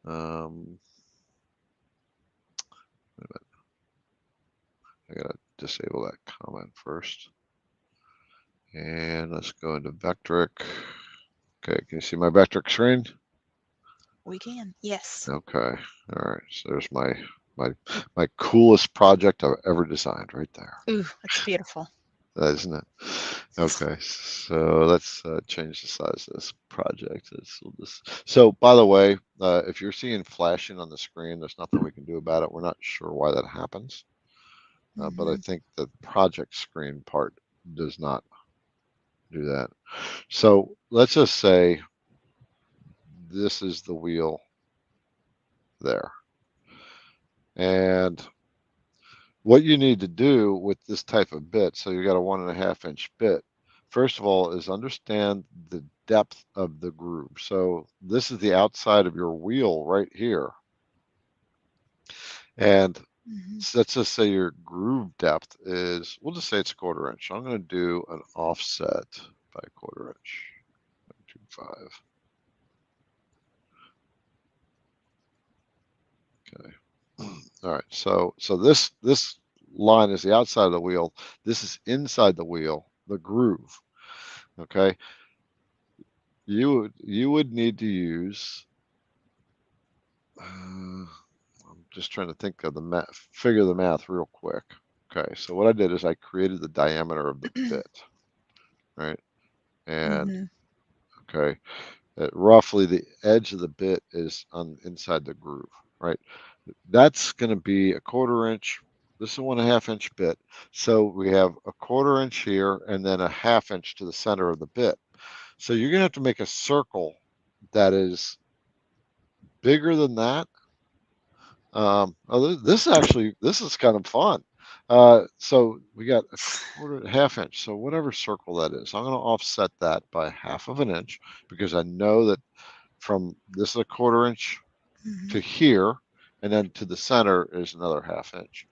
Wait a minute. I gotta disable that comment first. And let's go into Vectric. Okay, can you see my Vectric screen? We can, yes. Okay, all right. So there's my coolest project I've ever designed right there. Ooh, that's beautiful. Isn't it? Okay, so let's change the size of this project. So by the way, if you're seeing flashing on the screen, there's nothing we can do about it. We're not sure why that happens, but I think the project screen part does not do that. So let's just say this is the wheel there. And what you need to do with this type of bit, so you got a 1.5 inch bit, first of all, is understand the depth of the groove. So this is the outside of your wheel right here. And Mhm. So let's just say your groove depth is, we'll just say it's a 1/4 inch. I'm going to do an offset by a 1/4 inch. 0.25. Okay. All right. So this line is the outside of the wheel. This is inside the wheel, the groove. Okay. You would need to use. I'm just trying to think of the math, figure the math real quick. Okay. So what I did is I created the diameter of the bit, right? And Mhm. okay, roughly the edge of the bit is on inside the groove, right? That's going to be a 1/4 inch. This is a 1.5 inch bit. So we have a 1/4 inch here and then a 1/2 inch to the center of the bit. So you're going to have to make a circle that is bigger than that. This is kind of fun. So we got a 1/4 inch. So whatever circle that is, I'm going to offset that by 1/2 of an inch because I know that from this is a 1/4 inch Mhm. to here, and then to the center is another 1/2 inch.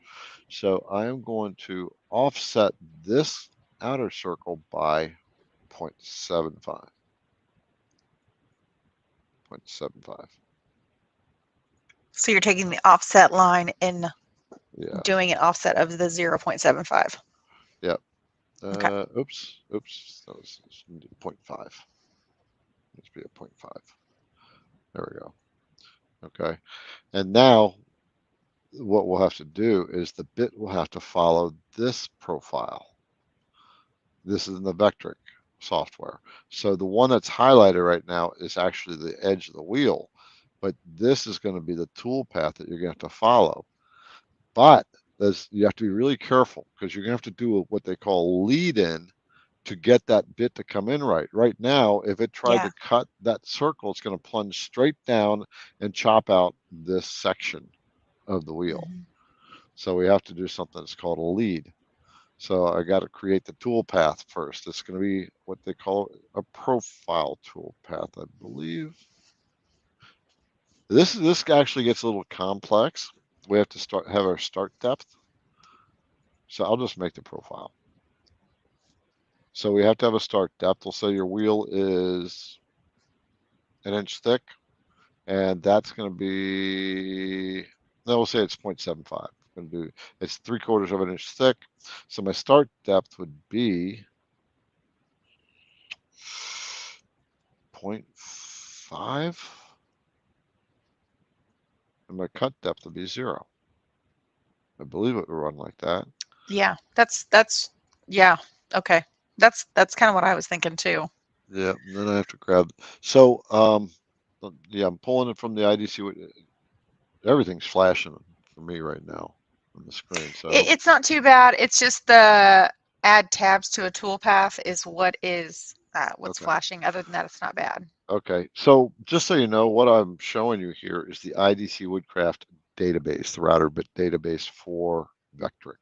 So I am going to offset this outer circle by 0.75. 0.75. So you're taking the offset line and Yeah. doing an offset of the 0.75. Yep. Okay. Oops. That was 0.5. Needs to be a 0.5. There we go. Okay. And now what we'll have to do is the bit will have to follow this profile. This is in the Vectric software. So the one that's highlighted right now is actually the edge of the wheel, but this is going to be the tool path that you're going to have to follow. But you have to be really careful because you're going to have to do what they call lead in to get that bit to come in right. Right now, if it tried Yeah. to cut that circle, it's going to plunge straight down and chop out this section of the wheel. Mhm. So we have to do something that's called a lead. So I got to create the tool path first. It's going to be what they call a profile tool path, I believe. This actually gets a little complex. We have to have our start depth. So I'll just make the profile. So we have to have a start depth. We'll say your wheel is 1 inch thick, and that's going to be, no, we'll say it's 0.75. I'm going to do, it's 3/4 of an inch thick. So my start depth would be 0.5, and my cut depth would be 0. I believe it would run like that. Yeah. That's yeah. Okay. That's kind of what I was thinking too. Yeah, and then I have to grab. So, yeah, I'm pulling it from the IDC. Everything's flashing for me right now on the screen. So, It's not too bad. It's just the add tabs to a toolpath is what's okay. flashing. Other than that, it's not bad. Okay. So, just so you know, what I'm showing you here is the IDC Woodcraft database, the router bit database for Vectric.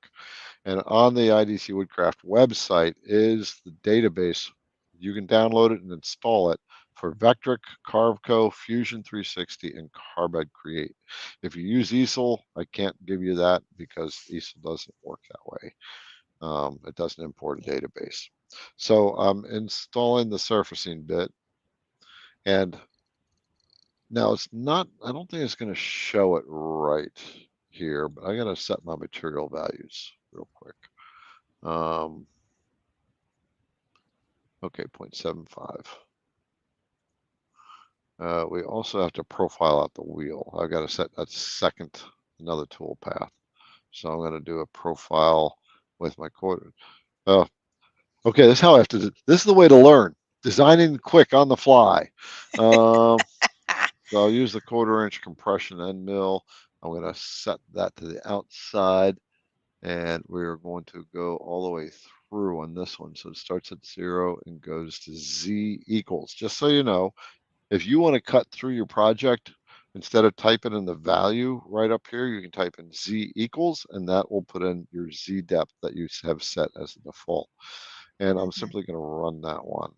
And on the IDC Woodcraft website is the database. You can download it and install it for Vectric, Carveco, Fusion 360, and Carbide Create. If you use easel, I can't give you that because easel doesn't work that way. It doesn't import a database. So I'm installing the surfacing bit, and now it's not, I don't think it's going to show it right here, but I got to set my material values real quick. Um, Okay, 0.75. We also have to profile out the wheel. I've got to set that second, another tool path. So I'm going to do a profile with my quarter. Oh, okay, this is how I have to do. This is the way to learn. Designing quick on the fly. Um, so I'll use the 1/4 inch compression end mill. I'm going to set that to the outside, and we're going to go all the way through on this one. So it starts at 0 and goes to Z equals. Just so you know, if you want to cut through your project, instead of typing in the value right up here, you can type in Z equals, and that will put in your Z depth that you have set as the default. And I'm Mhm. simply going to run that one.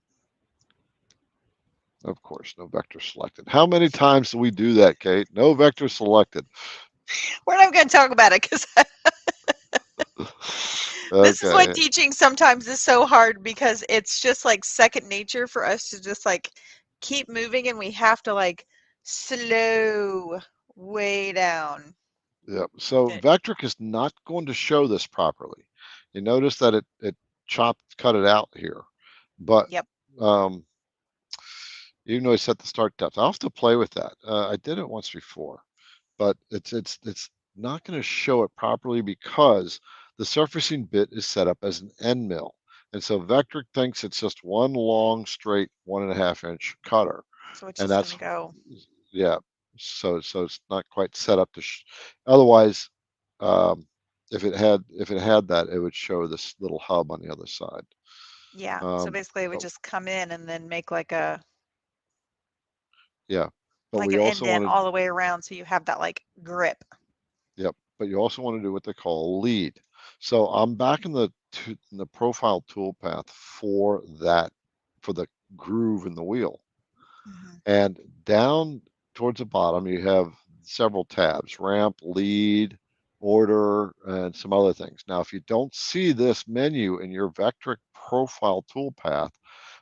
Of course, no vector selected. How many times do we do that, Kate? No vector selected. We're not going to talk about it because this is why Okay. teaching sometimes is so hard, because it's just like second nature for us to just like keep moving, and we have to like slow way down. Yep. So It, Vectric is not going to show this properly. You notice that it cut it out here, but yep. um, even though I set the start depth, I'll have to play with that. I did it once before, but it's not going to show it properly because the surfacing bit is set up as an end mill, and so Vectric thinks it's just one long straight 1.5 inch cutter, So it's and just going that's to go. yeah. So it's not quite set up to. Otherwise, um, if it had that, it would show this little hub on the other side. Yeah. So Um, basically, it would but just come in and then make like a yeah, but like we an also indent want to. all the way around, so you have that like grip. Yep, but you also want to do what they call a lead. So I'm back in the profile toolpath for that, for the groove in the wheel. Hmm. And down towards the bottom, you have several tabs: ramp, lead, order, and some other things. Now, if you don't see this menu in your Vectric profile toolpath,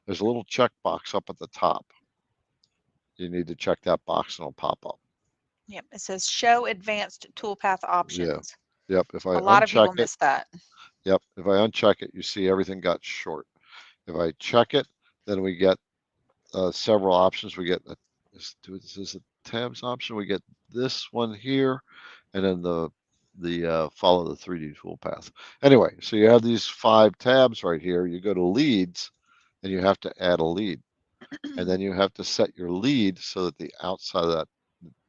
there's a little checkbox up at the top. You need to check that box and it'll pop up. Yep. It says show advanced toolpath Yeah. options. Yep. If I A lot of uncheck people it, miss that. yep. If I uncheck it, you see everything got short. If I check it, then we get several options. We get this is a tabs option. We get this one here, and then the follow the 3D toolpath. Anyway, so you have these 5 tabs right here. You go to leads, and you have to add a lead, and then you have to set your lead so that the outside of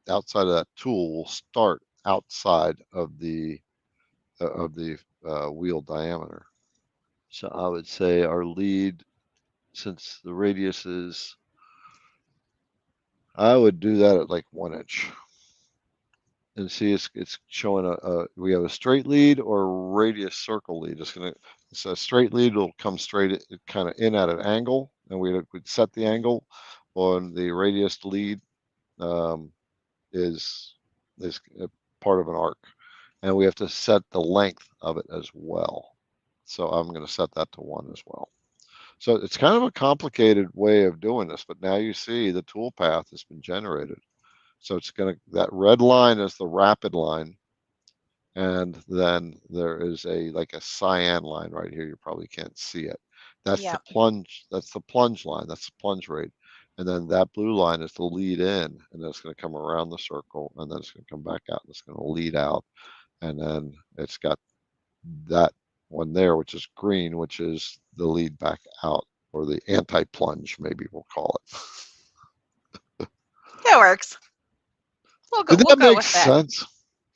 that tool will start outside of the wheel diameter. So I would say our lead, since the radius is, I would do that at like 1 inch. And see, it's showing we have a straight lead or a radius circle lead. It's a straight lead will come straight kind of in at an angle, and we'd set the angle. On the radius lead um, is a part of an arc, and we have to set the length of it as well. So I'm going to set that to 1 as well. So it's kind of a complicated way of doing this, but now you see the toolpath has been generated. So it's going to, that red line is the rapid line. And then there is like a cyan line right here. You probably can't see it. Yeah. That's the plunge line. That's the plunge rate. And then that blue line is the lead in, and then it's going to come around the circle, and then it's going to come back out, and it's going to lead out. And then it's got that one there, which is green, which is the lead back out, or the anti-plunge, maybe we'll call it. That works. Did We'll that go make with that. sense?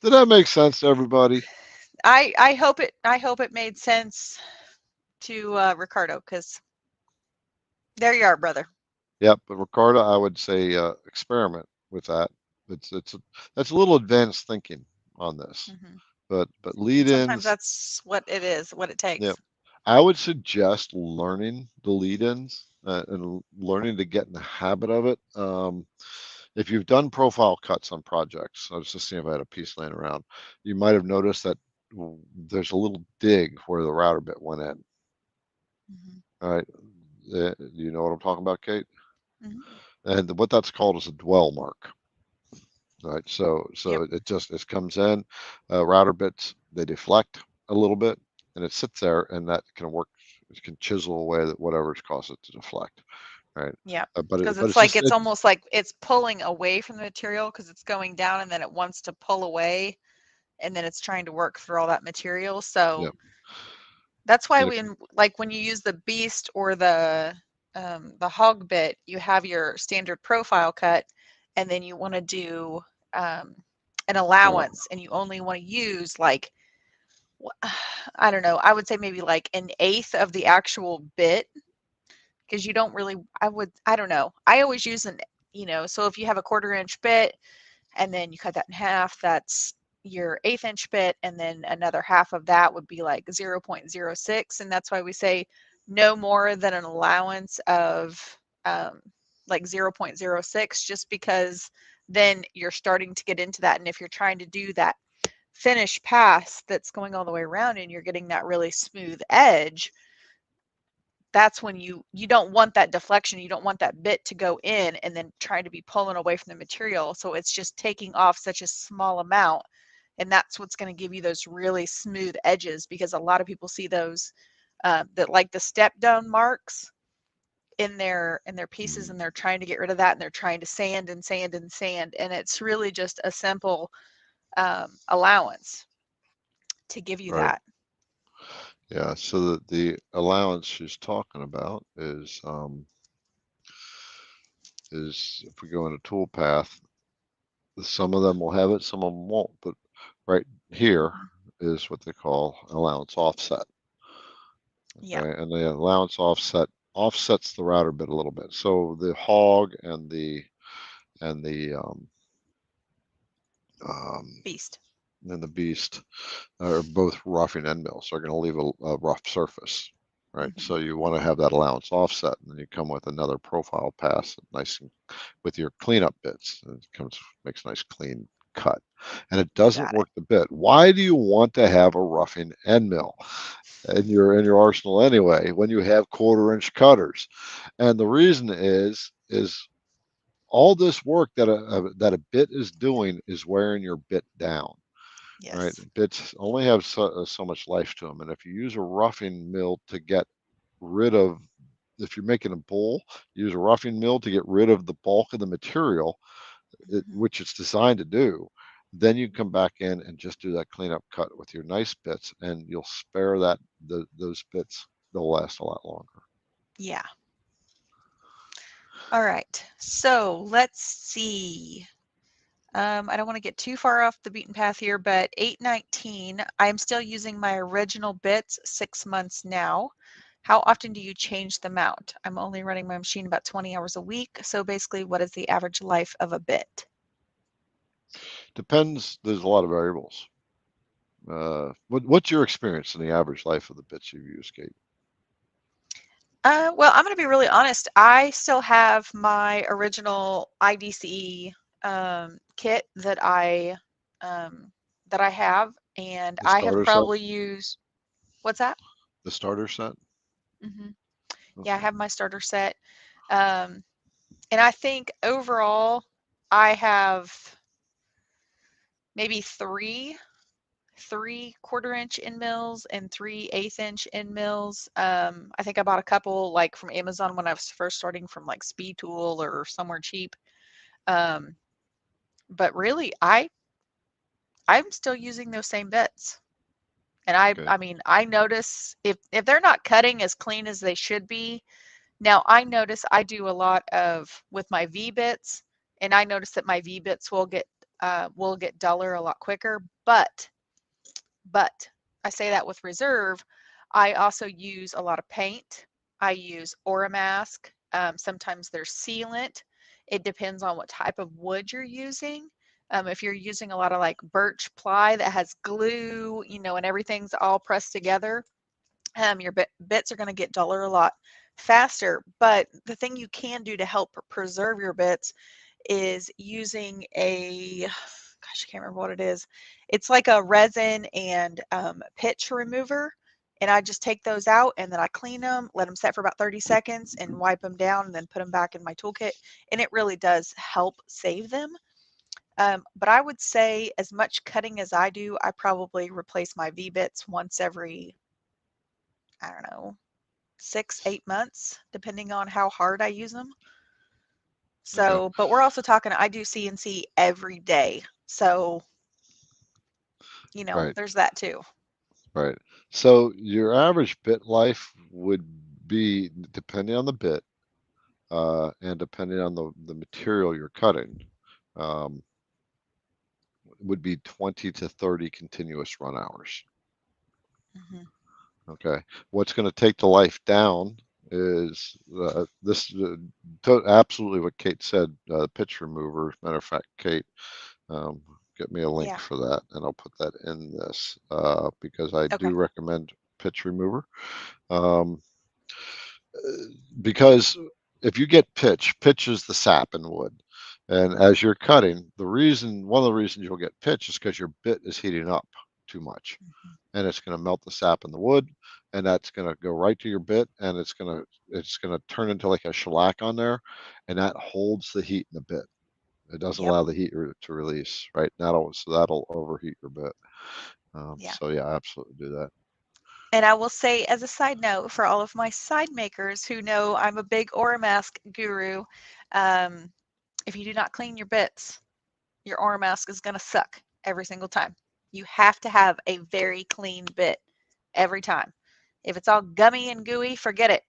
Did that make sense to everybody? I hope it made sense to Ricardo, because there you are, brother. Yep, but Ricardo, I would say experiment with that. That's a little advanced thinking on this, Hmm. but And sometimes lead-ins, that's what it is, what it yeah, takes. I would suggest learning the lead-ins and learning to get in the habit of it. If you've done profile cuts on projects, I was just seeing if I had a piece laying around, you might have noticed that there's a little dig where the router bit went in. Hmm. All right, you know what I'm talking about, Kate? Hmm. And what that's called is a dwell mark. Right, so Yep. it comes in, router bits, they deflect a little bit, and it sits there, and that can work. It can chisel away that whatever it's caused it to deflect, right? Yeah. But Because it's it's like, just it's almost like it's pulling away from the material, because it's going down and then it wants to pull away, and then it's trying to work through all that material. So yeah, that's why and it, when you use the beast or the hog bit, you have your standard profile cut, and then you want to do um, an yeah, allowance, and you only want to use like, I don't know, I would say maybe like an eighth of the actual bit, because you don't really, I don't know, I always use so if you have a 1/4 inch bit and then you cut that in half, that's your 1/8 inch bit, and then another half of that would be like 0.06, and that's why we say no more than an allowance of like 0.06, just because then you're starting to get into that. And if you're trying to do that finish pass that's going all the way around and you're getting that really smooth edge, that's when you don't want that deflection. You don't want that bit to go in and then trying to be pulling away from the material. So it's just taking off such a small amount. And that's what's going to give you those really smooth edges, because a lot of people see those that like the step down marks in their pieces, and they're trying to get rid of that, and they're trying to sand and sand and sand, and it's really just a simple allowance to give you Right. that. Yeah. So the allowance she's talking about is if we go in a tool path, some of them will have it, some of them won't. But right here is what they call allowance offset. Yeah. Okay, and the allowance offset offsets the router bit a little bit. So the hog and the and the um, Beast. and the beast are both roughing end mills. So they're going to leave a rough surface, right? Mm-hmm. So you want to have that allowance offset, and then you come with another profile pass, nice and, with your cleanup bits. And it makes a nice clean cut, and it You doesn't got it. work the bit. Why do you want to have a roughing end mill in your arsenal anyway when you have 1/4 inch cutters? And the reason is all this work that a bit is doing is wearing your bit down. Right, Yes. bits only have so much life to them, and if you use a roughing mill to get rid of, if you're making a bowl, use a roughing mill to get rid of the bulk of the material, Mm-hmm. which it's designed to do. Then you come back in and just do that cleanup cut with your nice bits, and you'll spare those bits. They'll last a lot longer. Yeah. All right. So let's see. I don't want to get too far off the beaten path here, but 819, I'm still using my original bits, 6 months now. How often do you change them out? I'm only running my machine about 20 hours a week. So basically, what is the average life of a bit? Depends. There's a lot of variables. What's your experience in the average life of the bits you've used, Kate? Well, I'm going to be really honest. I still have my original IDC kit that I have, and The I have starter set? probably used, what's that? The starter set? Hmm. Yeah, I Okay. have my starter set. Um, and I think overall, I have maybe three 1/4 inch end mills and 3/8 inch end mills. I think I bought a couple like from Amazon when I was first starting, from like Speed Tool or somewhere cheap. Um, but really, I'm still using those same bits. And Okay. I mean, I notice if they're not cutting as clean as they should be. Now, I notice I do a lot of with my V bits, and I notice that my V bits will get duller a lot quicker. But I say that with reserve. I also use a lot of paint. I use Oramask. Sometimes there's sealant. It depends on what type of wood you're using. If you're using a lot of like birch ply that has glue, and everything's all pressed together, your bits are going to get duller a lot faster. But the thing you can do to help preserve your bits is using gosh, I can't remember what it is. It's like a resin and pitch remover. And I just take those out and then I clean them, let them set for about 30 seconds and wipe them down and then put them back in my toolkit. And it really does help save them. But I would say, as much cutting as I do, I probably replace my V-bits once every, I don't know, 6, 8 months, depending on how hard I use them. Okay. So, but we're also talking, I do CNC every day. So, Right. there's that too. Right. So your average bit life would be, depending on the bit, and depending on the material you're cutting, um, would be 20 to 30 continuous run hours. Hmm. Okay. What's going to take the life down is this absolutely what Kate said, pitch remover. Matter of fact, Kate, um, get me a link Yeah. for that, and I'll put that in this because I Okay. do recommend pitch remover. Um, because if you get pitch is the sap in wood. And as you're cutting, one of the reasons you'll get pitch is because your bit is heating up too much, Mhm. and it's going to melt the sap in the wood, and that's going to go right to your bit, and it's going to turn into like a shellac on there, and that holds the heat in the bit. It doesn't Yep. allow the heat to release, right? That'll overheat your bit. Yeah. So yeah, absolutely do that. And I will say, as a side note, for all of my side makers who know I'm a big aura mask guru, um, if you do not clean your bits, your aura mask is going to suck every single time. You have to have a very clean bit every time. If it's all gummy and gooey, forget it.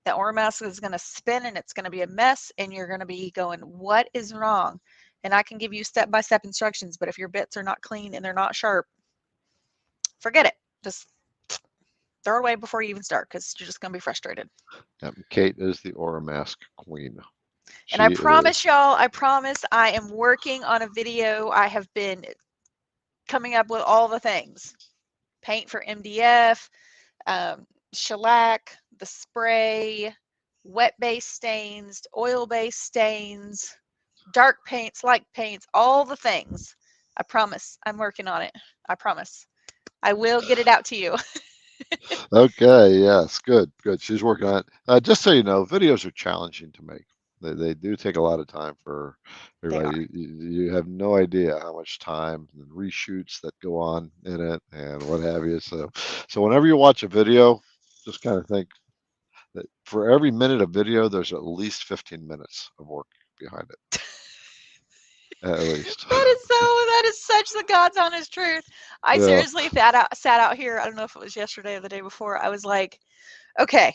The aura mask is going to spin and it's going to be a mess, and you're going to be going, what is wrong? And I can give you step by step instructions, but if your bits are not clean and they're not sharp, forget it. Just throw it away before you even start because you're just going to be frustrated. Kate is the Aura Mask Queen. And I She promise is. y'all, I promise I am working on a video. I have been coming up with all the things: paint for MDF, shellac, the spray, wet base stains, oil base stains, dark paints, light paints, all the things. I promise I'm working on it. I promise. I will get it out to you. Okay, yes, good, good. She's working on it. Just so you know, videos are challenging to make. They do take a lot of time for They everybody. are. You have no idea how much time and reshoots that go on in it and what have you. So whenever you watch a video, just kind of think that for every minute of video, there's at least 15 minutes of work behind it, at least. That is such the God's honest truth. I Yeah, seriously sat out here, I don't know if it was yesterday or the day before. I was like, okay,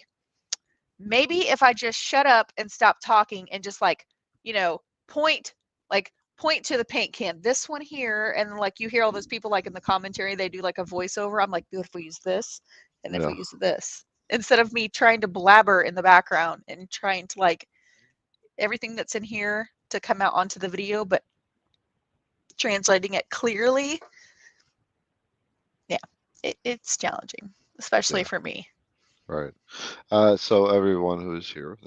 maybe if I just shut up and stop talking and just like, you know, point like point to the paint can. This one here, and like you hear all those people like in the commentary, they do like a voiceover. I'm like, if we use this, and if yeah, we use this, instead of me trying to blabber in the background and trying to like everything that's in here to come out onto the video, but translating it clearly. Yeah, it's challenging, especially yeah, for me. right. So everyone who's here,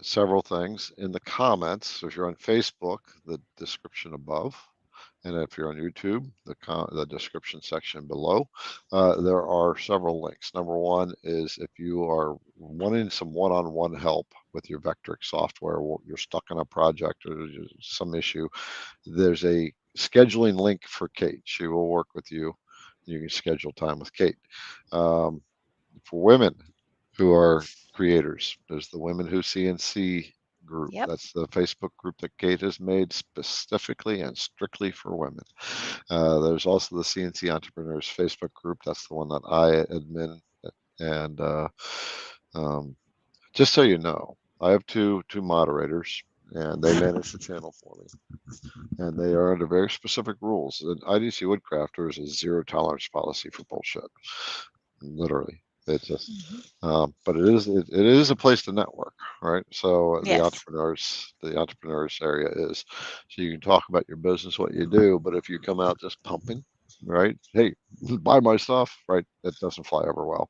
several things in the comments. So if you're on Facebook, the description above, and if you're on YouTube, the description section below, there are several links. Number one is if you are wanting some one-on-one help with your Vectric software, you're stuck on a project or some issue, there's a scheduling link for Kate. She will work with you. You can schedule time with Kate. Um, for women who are creators. There's the Women Who CNC group. Yep. That's the Facebook group that Kate has made specifically and strictly for women. There's also the CNC Entrepreneurs Facebook group. That's the one that I admin. And um, just so you know, I have two moderators, and they manage the channel for me. And they are under very specific rules. And IDC Woodcrafters is zero tolerance policy for bullshit. Literally. It's just, Mhm. but it is a place to network, right? So Yes. the entrepreneurs area is, so you can talk about your business, what you do, but if you come out just pumping, right? Hey, buy my stuff, right? It doesn't fly over well.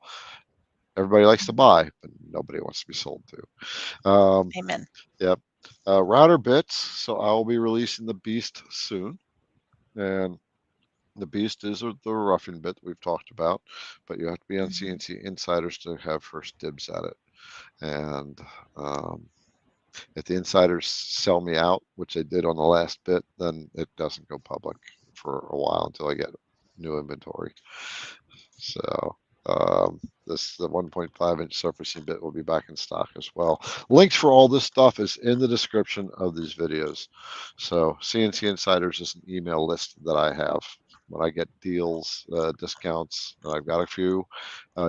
Everybody likes to buy, but nobody wants to be sold to. Amen. Yep. Router bits. So I will be releasing the Beast soon, and the Beast is the roughing bit that we've talked about, but you have to be on Mhm. CNC Insiders to have first dibs at it. And um, if the insiders sell me out, which they did on the last bit, then it doesn't go public for a while until I get new inventory. So this the 1.5-inch surfacing bit will be back in stock as well. Links for all this stuff is in the description of these videos. So CNC Insiders is an email list that I have. When I get deals, discounts, and I've got a few,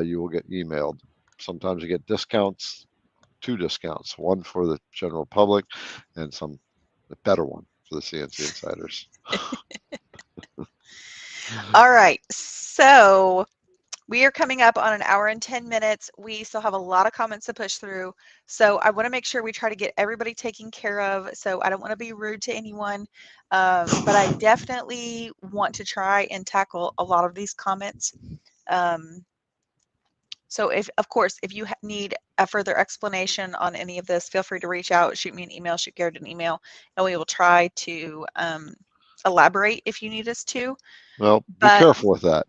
you will get emailed. Sometimes you get discounts, two discounts, one for the general public and the better one for the CNC Insiders. All right. So we are coming up on an hour and 10 minutes. We still have a lot of comments to push through. So I want to make sure we try to get everybody taken care of. So I don't want to be rude to anyone, but I definitely want to try and tackle a lot of these comments. Um, So of course, if you need a further explanation on any of this, feel free to reach out, shoot me an email, shoot Garrett an email, and we will try to elaborate if you need us to. Well, be But, careful with that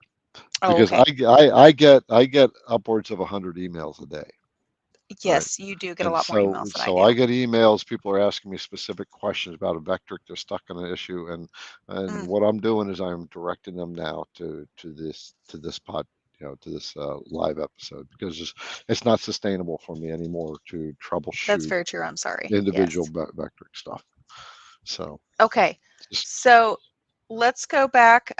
oh, because okay. I get upwards of 100 emails a day. Right. Yes, you do get a And lot more emails than I I do. get emails, people are asking me specific questions about a vector, they're stuck on an issue, and Mm, what I'm doing is I'm directing them now to this pod, to this live episode because it's not sustainable for me anymore to that's troubleshoot very true. I'm sorry. individual Yes. vector stuff. So Okay. just So let's go back.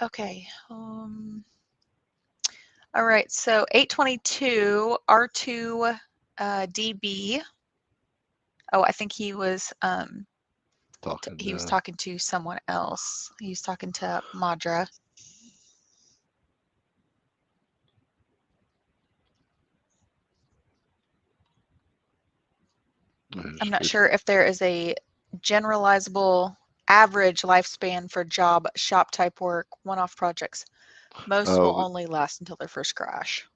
Okay. All right. So 822 R2 DB. Oh, I think he was talking talking to someone else. He was talking to Madra. I'm not sure if there is a generalizable average lifespan for job shop type work, one-off projects. Most will oh, only last until their first crash.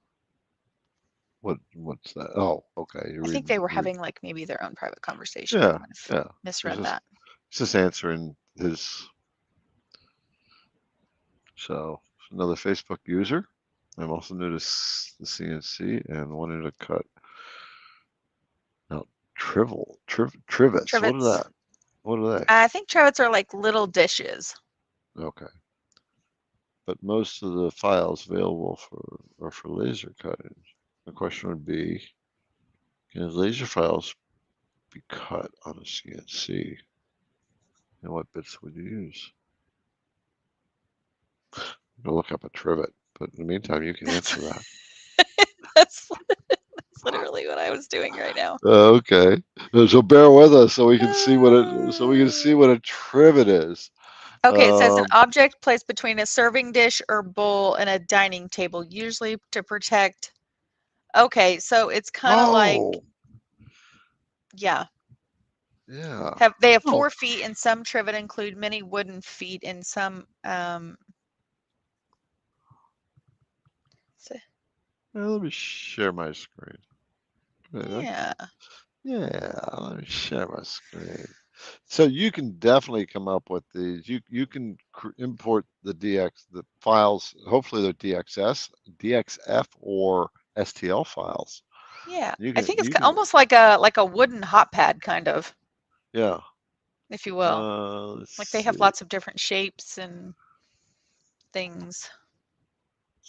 what's that? Oh, okay. I think they were having like maybe their own private conversation. I Yeah, might have yeah. misread that. It's just answering his. So another Facebook user. I'm also new to the CNC and wanted to cut out trivets. What is Trivets. that? What are they? I think trivets are like little dishes. Okay. But most of the files available are for laser cutting. The question would be, can laser files be cut on a CNC? And what bits would you use? Go look up a trivet. But in the meantime, you can answer that. that's literally what I was doing right now. Okay. So bear with us so we can see what a trivet is. Okay, it says an object placed between a serving dish or bowl and a dining table, usually to protect. Okay, so it's kind of like, yeah. Yeah. They have Oh, 4 feet, and some trivet include many wooden feet, and some. let me share my screen. Yeah. Yeah, let me share my screen. So you can definitely come up with these. You can import the files. Hopefully they're DXF or STL files. Yeah, You I can think it's you can almost like a wooden hot pad, kind of, yeah. if you will. Let's Like they have see. lots of different shapes and things.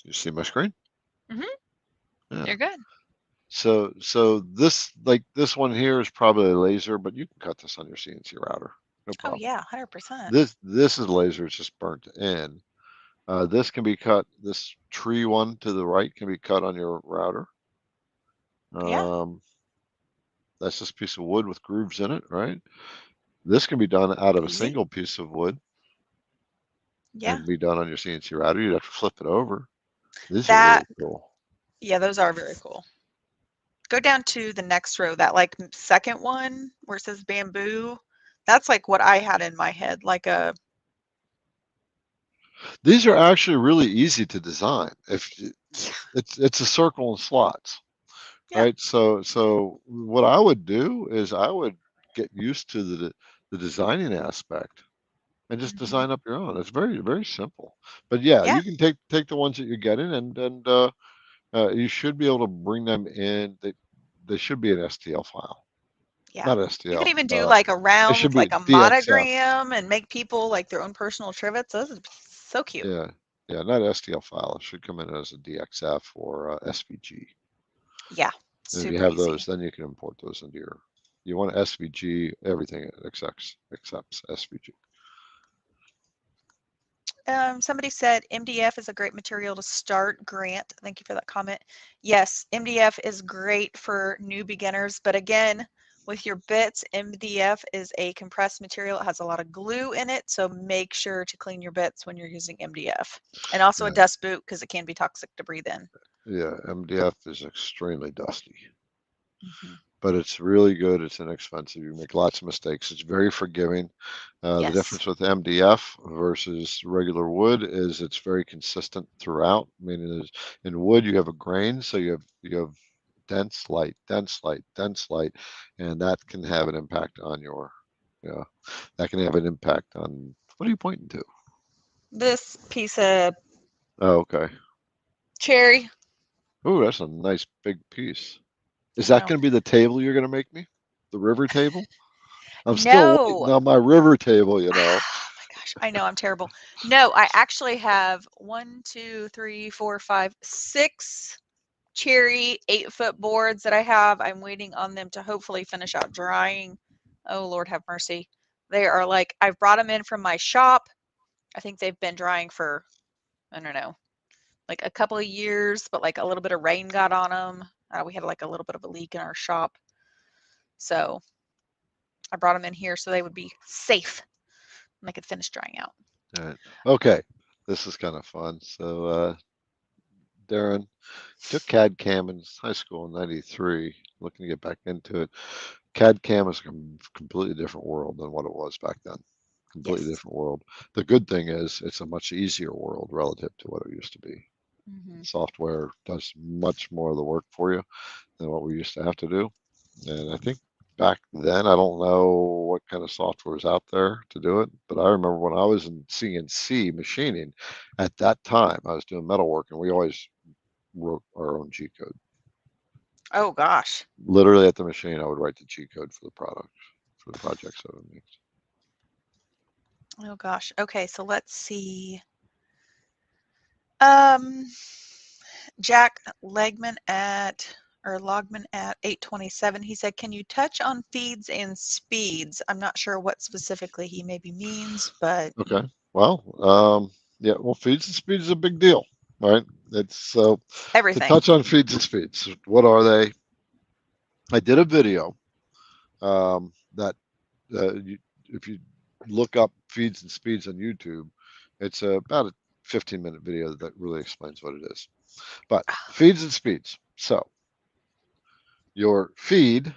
You see my screen? Mm-hmm. Yeah. You're good. So this one here is probably a laser, but you can cut this on your CNC router. No Oh problem. yeah, 100%. This is laser. It's just burnt in. This can be cut. This tree one to the right can be cut on your router. Yeah. That's just a piece of wood with grooves in it, right? This can be done out of a Easy. single piece of wood Yeah. and be done on your CNC router. You'd have to flip it over. These are That, really cool. yeah, those are very cool. Go down to the next row, that like second one where it says bamboo. That's like what I had in my head, like a. These are actually really easy to design. If it's a circle and slots, Yeah. right? So what I would do is I would get used to the designing aspect and just Mm-hmm. design up your own. It's very simple. But yeah, Yeah. you can take the ones that you're getting and you should be able to bring them in. They should be an STL file, Yeah. not You could STL. even do like a They round should with be like a DXF. monogram and make people like their own personal trivets. Those are so cute. Yeah, yeah, not STL file. It should come in as a DXF or SVG. Yeah. And if you Super have easy. those, then you can import those into your. You want SVG, everything accepts SVG. Somebody said MDF is a great material to start. Grant, thank you for that comment. Yes, MDF is great for new beginners, but again, with your bits, MDF is a compressed material. It has a lot of glue in it, so make sure to clean your bits when you're using MDF. And also a Yeah, dust boot because it can be toxic to breathe in. yeah, MDF is extremely dusty. but it's really good. It's inexpensive. You make lots of mistakes. It's very forgiving. The Yes. difference with MDF versus regular wood is it's very consistent throughout. Meaning, is in wood you have a grain, so you have dense light, dense light, dense light, and that can have an impact on your, yeah, that can have an impact on. What are you pointing to? This piece of Oh, okay. cherry. Oh, that's a nice big piece. Is I that know. going to be the table you're going to make me? The river table? I'm still No. waiting on my river table, you know. Oh my gosh, I know I'm terrible. No, I actually have 1, 2, 3, 4, 5, 6 cherry 8-foot boards that I have. I'm waiting on them to hopefully finish out drying. Oh, Lord have mercy. They are like, I've brought them in from my shop. I think they've been drying for, I don't know, like a couple of years, but like a little bit of rain got on them. We had like a little bit of a leak in our shop. So I brought them in here so they would be safe and they could finish drying out. All right. Okay. This is kind of fun. So, Darren took CAD CAM in high school in '93, looking to get back into it. CAD CAM is a completely different world than what it was back then. Completely Yes. different world. The good thing is it's a much easier world relative to what it used to be. Software does much more of the work for you than what we used to have to do. And I think back then, I don't know what kind of software is out there to do it, but I remember when I was in CNC machining, at that time, I was doing metalwork and we always wrote our own G code. Oh gosh. Literally at the machine, I would write the G code for the product, for the projects I would make. Oh gosh. Okay, so let's see. Um, Jack Legman at or Logman at 827. He said, "Can you touch on feeds and speeds?" I'm not sure what specifically he maybe means, but Okay. Well, yeah, well, feeds and speeds is a big deal, right? It's so to everything. touch on feeds and speeds, what are they? I did a video that if you look up feeds and speeds on YouTube, it's about a 15-minute video that really explains what it is. But feeds and speeds. So your feed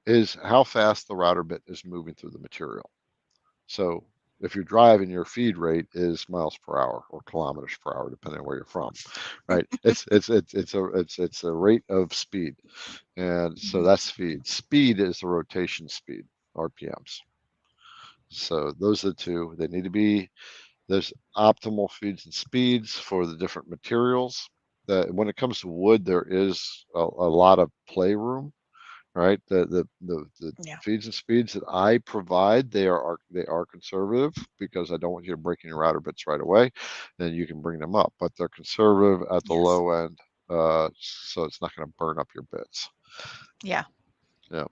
is how fast the router bit is moving through the material. So if you're driving, your feed rate is miles per hour or kilometers per hour, depending on where you're from, right? It's a rate of speed, and so that's speed. Speed is the rotation speed, RPMs. So those are the two. They need to be. There's optimal feeds and speeds for the different materials. When it comes to wood, there is a lot of playroom, right? The Yeah. feeds and speeds that I provide, they are conservative because I don't want you to break in your router bits right away. Then you can bring them up, but they're conservative at the Yes. low end, so it's not going to burn up your bits. Yeah. Yeah.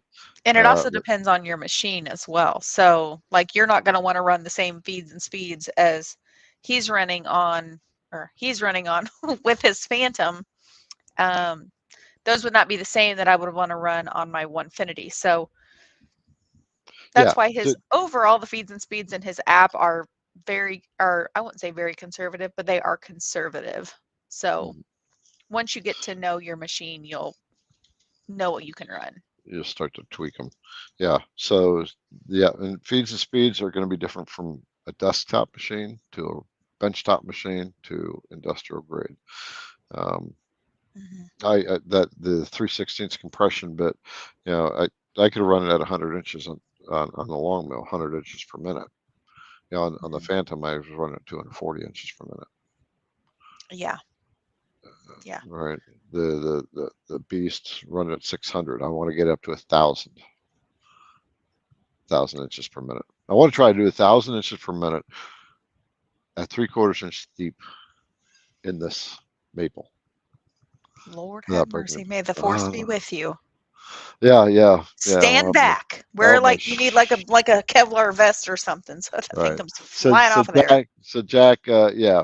And it also But depends on your machine as well. So, like, you're not going to want to run the same feeds and speeds as he's running on, or he's running on with his Phantom. Um, those would not be the same that I would want to run on my Onefinity. So yeah, that's why his overall the feeds and speeds in his app are I wouldn't say very conservative, but they are conservative. So once you get to know your machine, you'll know what you can run. you start to tweak them. Yeah. So yeah, and feeds and speeds are going to be different from a desktop machine to a benchtop machine to industrial grade. Um, I that the 3/16 compression bit, I could run it at 100 inches on the long mill, 100 inches per minute. On the Phantom, I was running at 240 inches per minute. Yeah. Yeah. Right. The Beast running at 600. I want to get up to 1,000 inches per minute. I want to try to do 1,000 inches per minute at 3/4 inch deep in this maple Lord have without breaking mercy. it. May the force be with you. Yeah. Stand back. Wear like you need like a Kevlar vest or something so that thing right. comes So flying so off of there. Jack, yeah,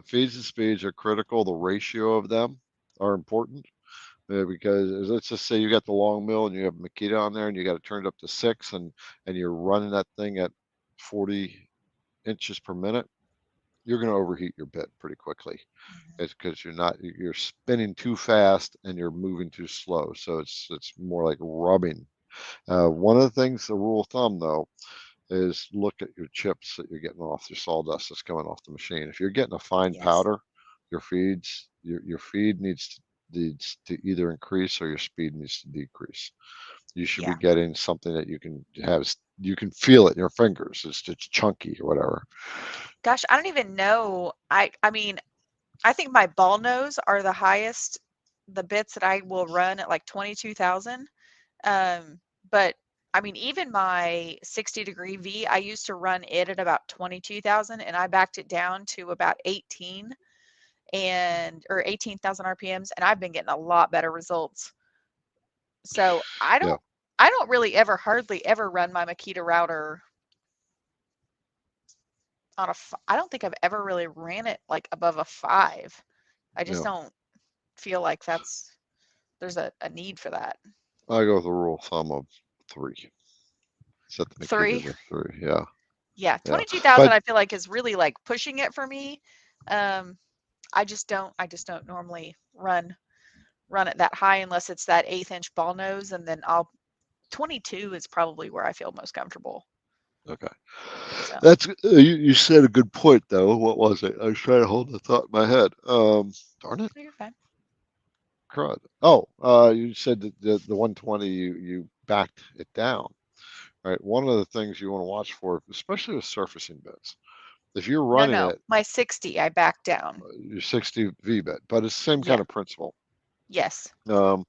feeds and speeds are critical. The ratio of them are important because let's just say you got the long mill and you have Makita on there and you got to turn it up to 6 and you're running that thing at 40 inches per minute. you're going to overheat your bit pretty quickly. Mhm. It's because you're spinning too fast and you're moving too slow. So it's more like rubbing. One of the things, the rule of thumb though, is look at your chips that you're getting off, your sawdust that's coming off the machine. If you're getting a fine Yes. powder, your feed needs to either increase or your speed needs to decrease. You should be Yeah. getting something that you can feel it in your fingers. It's just chunky or whatever. Gosh, I don't even know. I mean, I think my ball nose are the highest, the bits that I will run at like 22,000. But I mean, even my 60-degree V, I used to run it at about 22,000 and I backed it down to about 18 and or 18,000 RPMs and I've been getting a lot better results. So Yeah, I don't really ever hardly ever run my Makita router on I don't think I've ever really ran it like above a 5. I just yeah. don't feel like there's a need for that. I go with the rule of thumb of three. Set the Makita 3? to three. Yeah, Yeah, yeah. 22,000 But I feel like is really like pushing it for me. Um, I just don't normally run it that high unless it's that 1/8 inch ball nose, and then I'll 22 is probably where I feel most comfortable. okay, So that's you said a good point though. What was it? I was trying to hold the thought in my head. Darn it, you're fine. crud. Oh, you said that the 120 you backed it down. Right. One of the things you want to watch for, especially with surfacing bits, if you're No, running no, it, my 60 I back down. your 60 V bit, but it's the same Yeah. kind of principle. Yes. Um,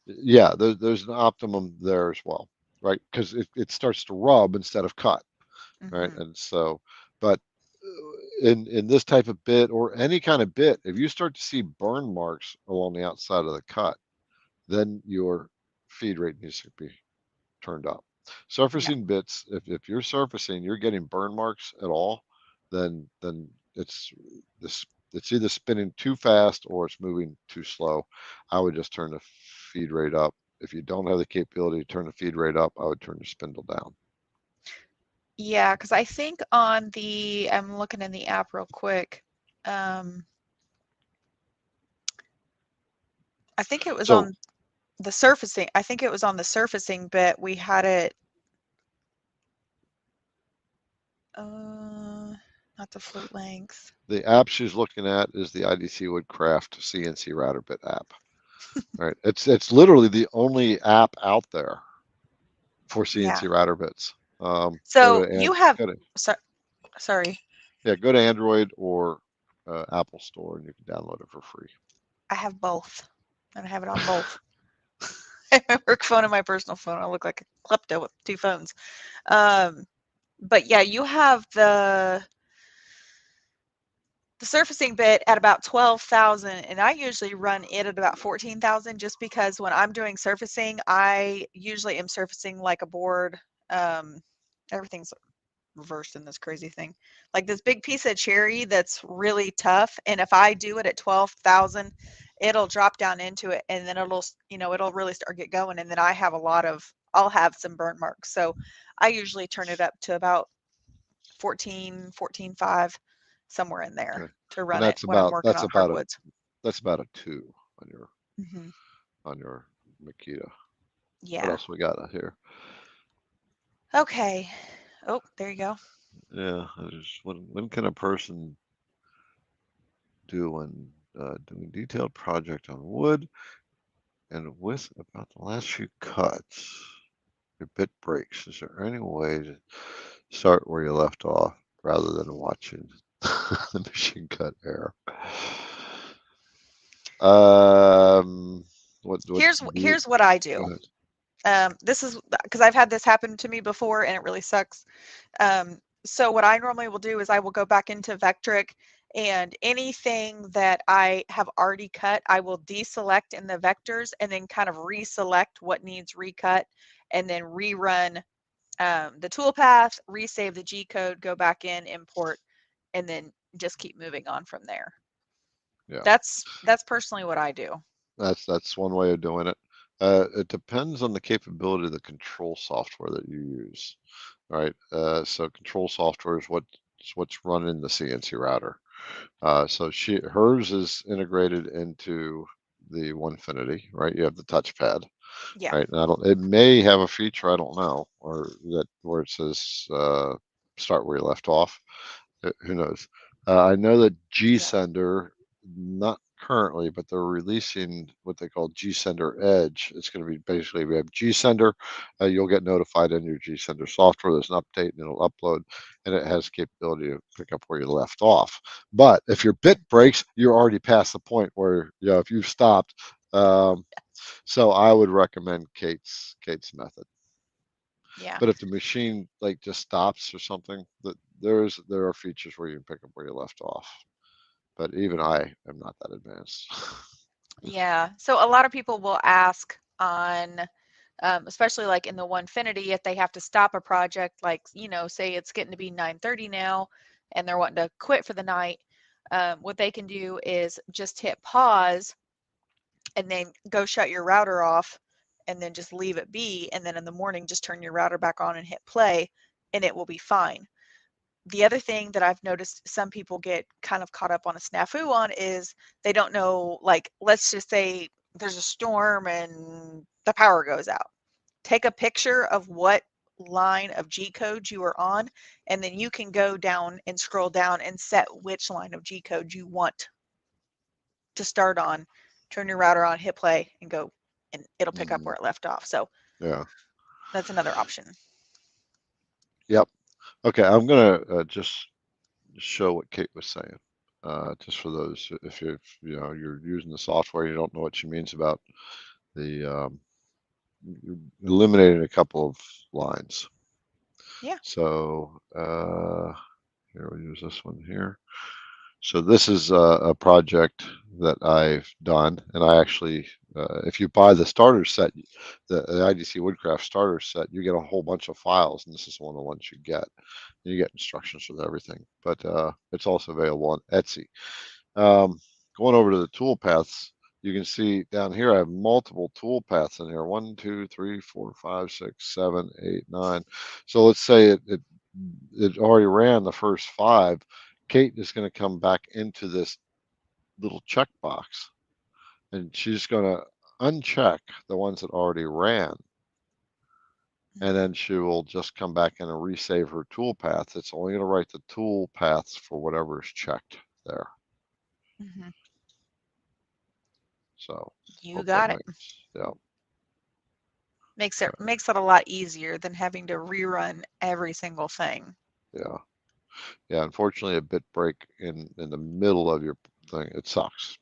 yeah, there's an optimum there as well, right? Because it starts to rub instead of cut, right? Mhm. And so, but in this type of bit or any kind of bit, if you start to see burn marks along the outside of the cut, then your feed rate needs to be turned up. Yeah. Surfacing bits, if you're surfacing, you're getting burn marks at all, then this it's either spinning too fast or it's moving too slow. I would just turn the feed rate up. If you don't have the capability to turn the feed rate up, I would turn the spindle down. Yeah, because I think on the I'm looking in the app real quick. Um, I think it was So on the surfacing. I think it was on the surfacing bit. We had it. Not the float length. the app she's looking at is the IDC Woodcraft CNC router bit app. Right? It's literally the only app out there for Yeah. CNC router bits. Go So to you have. go to So, sorry, Yeah, go to Android or Apple Store and you can download it for free. I have both, and I have it on both. My work phone and my personal phone. I look like a klepto with two phones. Um, but yeah, you have the surfacing bit at about 12,000 and I usually run it at about 14,000 just because when I'm doing surfacing, I usually am surfacing like a board. Um, everything's reversed in this crazy thing. Like this big piece of cherry that's really tough. And if I do it at 12,000, it'll drop down into it and then it'll really start get going. And then I'll have some burn marks. So I usually turn it up to about 14, 14.5, somewhere in there Okay, to and run it when I'm working on about hardwoods. a two Hmm. on your Makita. What Yeah. else we got out here? Okay. Oh, there you go. Yeah, when can a person do when doing detailed project on wood and with about the last few cuts, your bit breaks? Is there any way to start where you left off rather than watching the machine cut error? Um, what do you Here's what I go do. ahead? This is because I've had this happen to me before and it really sucks. So what I normally will do is I will go back into Vectric and anything that I have already cut, I will deselect in the vectors and then kind of reselect what needs recut and then rerun the toolpath, resave the G code, go back in, import, and then just keep moving on from there. Yeah, That's personally what I do. that's one way of doing it. It depends on the capability of the control software that you use, right? So control software is what what's running the CNC router. So hers is integrated into the Onefinity, right? You have the touchpad, Yeah. right? And it may have a feature, I don't know, or that where it says start where you left off. Who knows? I know that G Yeah. Sender, not currently, but they're releasing what they call G Sender Edge. It's going to be basically we have G Sender. You'll get notified in your G Sender software. There's an update and it'll upload, and it has capability to pick up where you left off. But if your bit breaks, you're already past the point where if you've stopped. Um, so I would recommend Kate's method. Yeah. But if the machine like just stops or something, there are features where you can pick up where you left off. But even I am not that advanced. Yeah. So a lot of people will ask on, especially like in the Onefinity, if they have to stop a project, like, say it's getting to be 9:30 now and they're wanting to quit for the night, what they can do is just hit pause and then go shut your router off and then just leave it be. And then in the morning, just turn your router back on and hit play and it will be fine. The other thing that I've noticed some people get kind of caught up on a snafu on is they don't know, like, let's just say there's a storm and the power goes out. Take a picture of what line of G code you are on, and then you can go down and scroll down and set which line of G code you want to start on. Turn your router on, hit play, and go, and it'll pick up Mhm. where it left off. So Yeah. that's another option. Yep. Okay. I'm gonna just show what Kate was saying. Just for those, if you're using the software, you don't know what she means about the eliminating a couple of lines. Yeah. So here we'll use this one here. So this is a project that I've done, and I actually, if you buy the starter set, the IDC Woodcraft starter set, you get a whole bunch of files, and this is one of the ones you get. You get instructions with everything, but it's also available on Etsy. Um, Going over to the tool paths, you can see down here I have multiple tool paths in here. 1, 2, 3, 4, 5, 6, 7, 8, 9. So let's say it already ran the first 5. Kate is going to come back into this little checkbox and she's going to uncheck the ones that already ran. And then she will just come back in and resave her tool paths. It's only going to write the tool paths for whatever is checked there. Mm-hmm. So You hope that got it. makes, yeah. Makes it a lot easier than having to rerun every single thing. Yeah. Yeah. Unfortunately, a bit break in the middle of your thing, it sucks.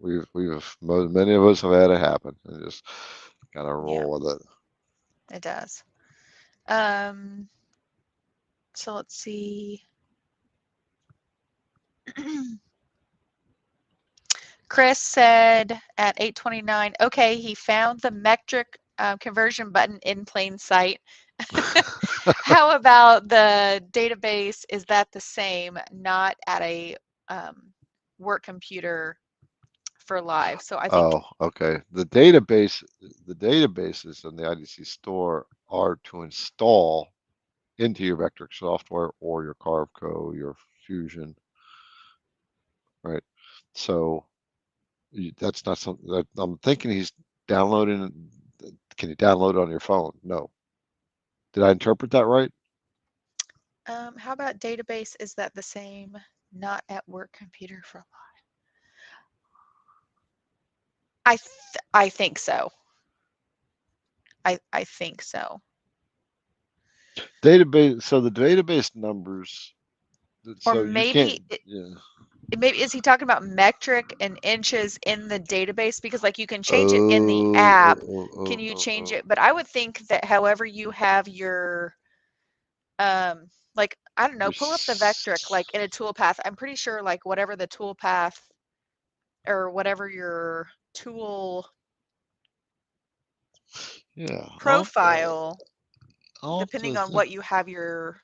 Many of us have had it happen and just gotta Yeah, roll with it. it does. Um, so let's see. Chris said at 8:29, okay, he found the metric conversion button in plain sight. How about the database? Is that the same? Not at a work computer for live. So I think, Oh, okay. The databases in the IDC store are to install into your Vectric software or your Carveco, your Fusion, right? So that's not something that I'm thinking he's downloading. Can you download it on your phone? No. Did I interpret that right? how about database? Is that the same? Not at work computer for live. I think so. I think so. Database. So the database numbers. Or So you can't. Yeah. maybe is he talking about metric and inches in the database? Because like you can change it in the Oh, app. oh, oh, Can oh, you oh, change oh. it? But I would think that however you have your like I don't know, Your pull up the Vectric like in a toolpath. I'm pretty sure like whatever the toolpath or whatever your tool yeah. profile, I'll have depending to on think. what you have your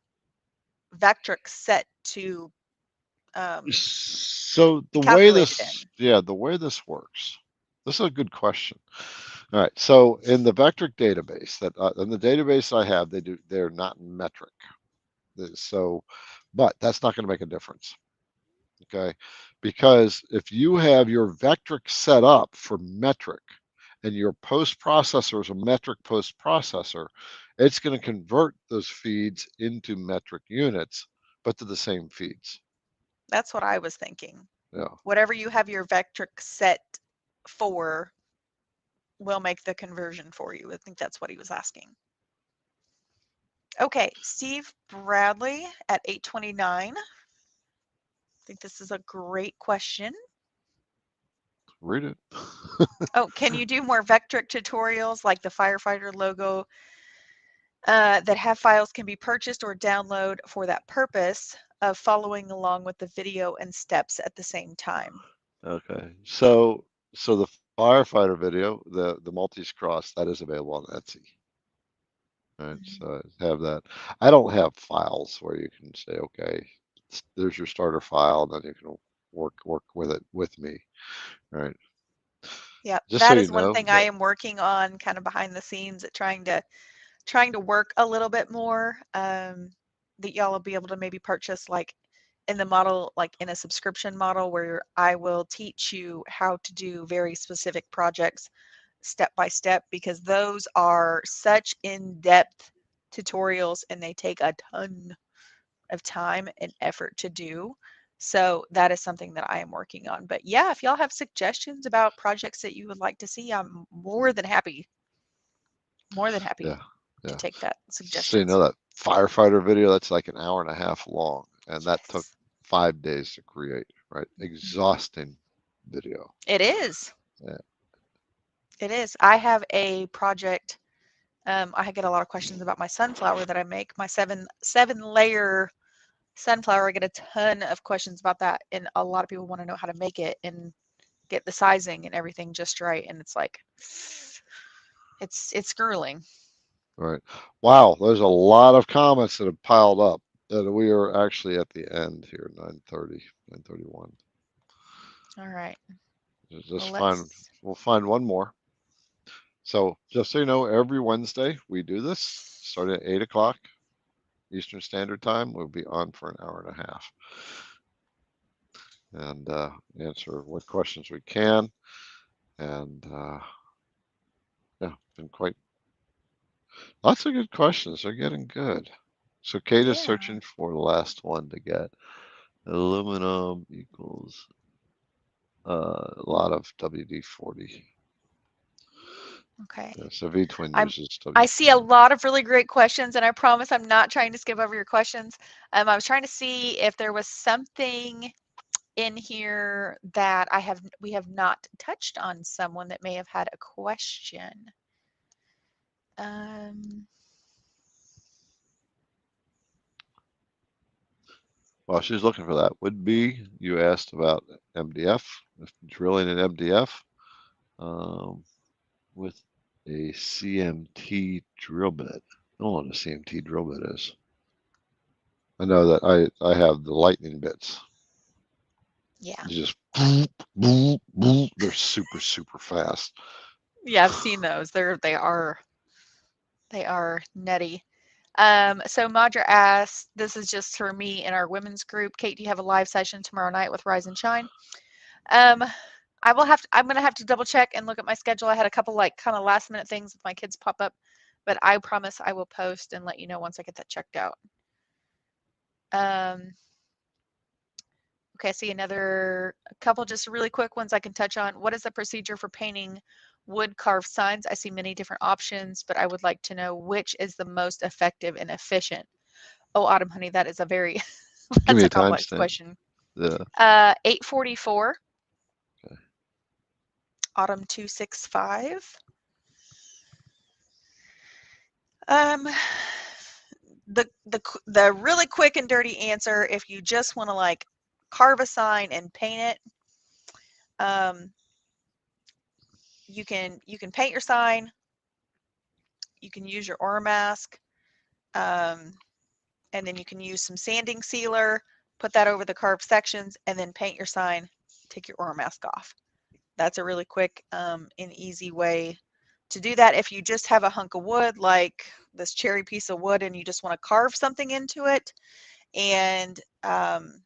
Vectric set to So be calculated in. the way this works. This is a good question. All right. So in the Vectric database in the database I have, they're not metric. So, but that's not going to make a difference. Okay, because if you have your vectric set up for metric and your post processor is a metric post processor, it's going to convert those feeds into metric units, but to the same feeds. That's what I was thinking. Yeah. Whatever you have your vectric set for will make the conversion for you. I think that's what he was asking. Okay, Steve Bradley at 829. I think this is a great question. Read it. Oh, can you do more vectric tutorials like the firefighter logo that have files can be purchased or download for that purpose of following along with the video and steps at the same time? Okay. So the firefighter video, the Maltese cross, that is available on Etsy. Right. So have that. I don't have files where you can say, okay, there's your starter file, and then you can work with it with me. Right. Yeah, Just so that you is one know thing I that. am working on kind of behind the scenes at trying to work a little bit more, that y'all will be able to maybe purchase like in the model, like in a subscription model where I will teach you how to do very specific projects step by step, because those are such in-depth tutorials and they take a ton of time and effort to do. So that is something that I am working on. But yeah, if y'all have suggestions about projects that you would like to see, I'm more than happy Yeah. to Yeah. take that So you suggestions. know that firefighter video, that's like an hour and a half long, and that took Yes. 5 days to create. Right. Exhausting video. It is. Yeah. It is. I have a project. I get a lot of questions about my sunflower that I make. My seven layer sunflower. I get a ton of questions about that, and a lot of people want to know how to make it and get the sizing and everything just right. And it's like, it's grueling. Right. Wow. There's a lot of comments that have piled up. And we are actually at the end here, 9:30, 9:31. All right. Well, Just find let's. we'll find one more. So just so you know, every Wednesday we do this, starting at 8 o'clock Eastern Standard Time. We'll be on for an hour and a half and answer what questions we can. And yeah, been quite lots of good questions. They're getting good. So Kate is Yeah. searching for the last one to get. Aluminum equals a lot of WD-40. Okay. Yeah, so V-Twin I'm. uses I see a WD-40. lot of really great questions, and I promise I'm not trying to skip over your questions. I was trying to see if there was something in here that we have not touched on. Someone that may have had a question. Um, While she's looking for that, would be you asked about MDF, if drilling in MDF um, with a CMT drill bit. I don't know what a CMT drill bit is. I know that I have the lightning bits. yeah. You just boop, boop, boop. They're super fast. Yeah, I've seen those. They are nutty. So Madra asks, this is just for me in our women's group. Kate, do you have a live session tomorrow night with Rise and Shine? Um, I'm gonna have to double check and look at my schedule. I had a couple like kind of last minute things with my kids pop up, but I promise I will post and let you know once I get that checked out. Um, okay, I see a couple just really quick ones I can touch on. What is the procedure for painting wood carved signs? I see many different options, but I would like to know which is the most effective and efficient. Oh, Autumn Honey, that is a very Give that's me a a complex timestamp. question. Yeah. 844, Okay. Autumn 265. Um, the really quick and dirty answer, if you just want to like carve a sign and paint it, you can paint your sign. You can use your aura mask, and then you can use some sanding sealer, put that over the carved sections, and then paint your sign. Take your aura mask off. That's a really quick and easy way to do that. If you just have a hunk of wood, like this cherry piece of wood, and you just want to carve something into it, and then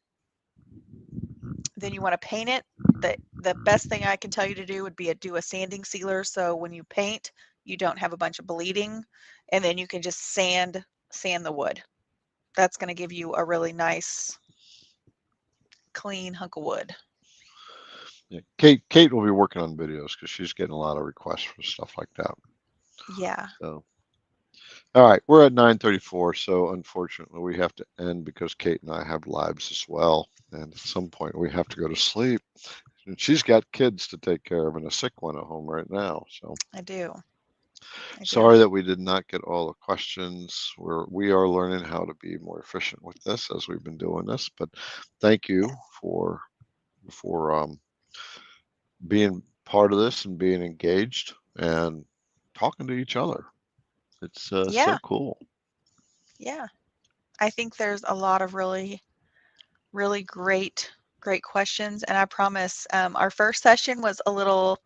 you want to paint it. The best thing I can tell you to do would be do a sanding sealer, so when you paint, you don't have a bunch of bleeding, and then you can just sand the wood. That's going to give you a really nice, clean hunk of wood. Yeah, Kate will be working on videos because she's getting a lot of requests for stuff like that. Yeah. So, all right, we're at 9:34, so unfortunately we have to end because Kate and I have lives as well, and at some point we have to go to sleep. And she's got kids to take care of and a sick one at home right now. So I do. sorry that we did not get all the questions. We are learning how to be more efficient with this as we've been doing this. But thank you for being part of this and being engaged and talking to each other. It's so cool. Yeah. I think there's a lot of really, really great questions, and I promise our first session was a little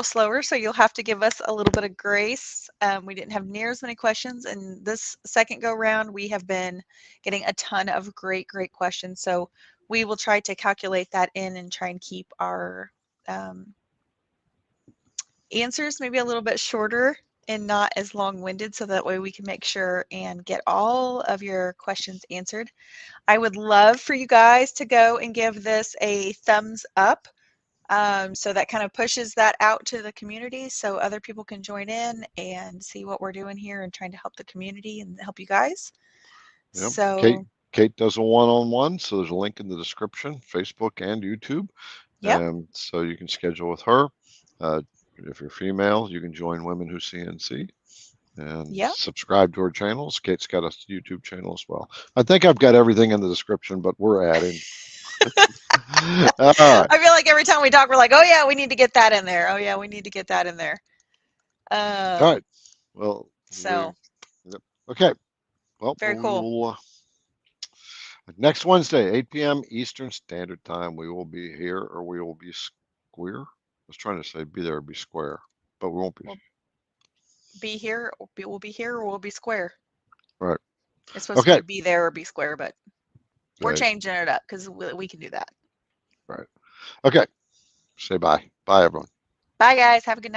slower, so you'll have to give us a little bit of grace. We didn't have near as many questions, and this second go round we have been getting a ton of great questions, so we will try to calculate that in and try and keep our answers maybe a little bit shorter and not as long-winded, so that way we can make sure and get all of your questions answered. I would love for you guys to go and give this a thumbs up. So that kind of pushes that out to the community so other people can join in and see what we're doing here and trying to help the community and help you guys. Yep. So Kate does a one-on-one, so there's a link in the description, Facebook and YouTube. yep. So you can schedule with her. If you're female, you can join Women Who CNC and subscribe to her channels. Kate's got a YouTube channel as well. I think I've got everything in the description, but we're adding. All right. I feel like every time we talk, we're like, oh yeah, we need to get that in there. Oh yeah, we need to get that in there. All right. Well, okay. Well, very cool. Next Wednesday, 8 p.m. Eastern Standard Time, we will be here, or we will be square. I was trying to say be there or be square, but we won't be. We'll be here. We'll be here, or we'll be square. Right. It's supposed to be there or be square, but we're changing it up because we can do that. Right. Okay. Say bye. Bye, everyone. Bye, guys. Have a good night.